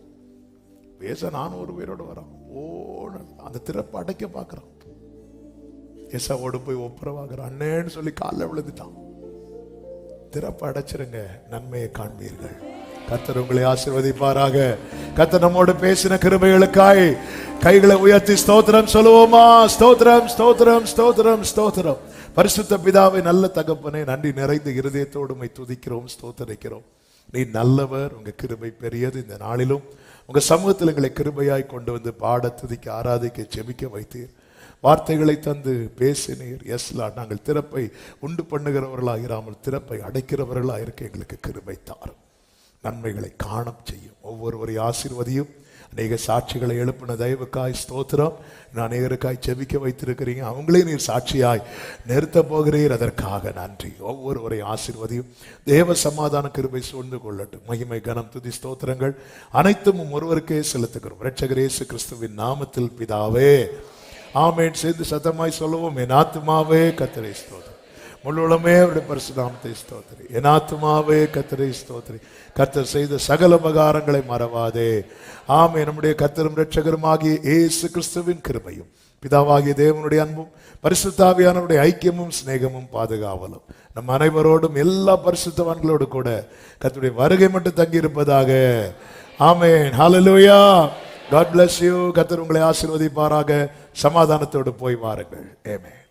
பேச நானும் ஒரு பேரோட வரான். அந்த திறப்பு அடைக்க பாக்குறான். ஏசாவோடு போய் ஒப்புரவாகிறான். அண்ணேன்னு சொல்லி காலில் விழுந்துட்டான். திறப்பு அடைச்சிருங்க, நன்மையை காண்பீர்கள். கர்த்தர் உங்களை ஆசீர்வதிப்பாராக. கர்த்தர் நம்மோடு பேசின கிருபைகளுக்காய் கைகளை உயர்த்தி ஸ்தோத்திரம் சொல்லுவோமா? ஸ்தோத்திரம், ஸ்தோத்திரம், ஸ்தோத்திரம், ஸ்தோத்திரம். பரிசுத்த பிதாவை, நல்ல தகப்பனே, நன்றி நிறைந்த இருதயத்தோடு உம்மை துதிக்கிறோம், ஸ்தோத்திரிக்கிறோம். நீ நல்லவர், உங்க கிருபை பெரியது. இந்த நாளிலும் உங்க சமூகத்தில் எங்களை கிருபையாய் கொண்டு வந்து பாட, துதிக்க, ஆராதிக்க, ஜெபிக்க வைத்தீர். வார்த்தைகளை தந்து பேசினீர். எஸ்லா, நாங்கள் திறப்பை உண்டு பண்ணுகிறவர்களாக இராமல் திறப்பை அடைக்கிறவர்களாக இருக்க எங்களுக்கு கிருபை தாரும். நன்மைகளை காணம் செய்யும். ஒவ்வொருவரை ஆசீர்வதியும். அநேக சாட்சிகளை எழுப்பின தயவுக்காய் ஸ்தோத்திரம். அநேகருக்காய் செபிக்க வைத்திருக்கிறீங்க. அவங்களே நீர் சாட்சியாய் நிறுத்த போகிறீர். அதற்காக நன்றி. ஒவ்வொருவரை ஆசீர்வதியும். தேவ சமாதான கிருபை சூழ்ந்து கொள்ளட்டும். மகிமை, கனம், துதி, ஸ்தோத்திரங்கள் அனைத்தும் ஒருவருக்கே செலுத்துகிறோம். இரட்சகர் இயேசு கிறிஸ்துவின் நாமத்தில் பிதாவே, ஆமென். சேர்ந்து சத்தமாய் சொல்லுவோம். என் ஆத்துமாவே கர்த்தரை ஸ்தோத்திரி, முழுவதுமே அவருடைய பரிசுத்த நாமத்தை ஸ்தோத்திரி. என் ஆத்துமாவே கர்த்தரை ஸ்தோத்திரி. கர்த்தர் செய்த சகல உபகாரங்களை மறவாதே. ஆமே. நம்முடைய கர்த்தரும் இரட்சகருமாகிய இயேசு கிறிஸ்துவின் கிருபையும் பிதாவாகிய தேவனுடைய அன்பும் பரிசுத்த ஆவியானவருடைய ஐக்கியமும் சிநேகமும் பாதுகாவலும் நம் அனைவரோடும் எல்லா பரிசுத்தவான்களோடு கூட கர்த்தருடைய வருகை மட்டும் தங்கி இருப்பதாக. ஆமென். ஹல்லேலூயா. God bless you. கர்த்தர் உங்களை ஆசீர்வதிப்பாராக. சமாதானத்தோடு போய் வாருங்கள். ஆமென்.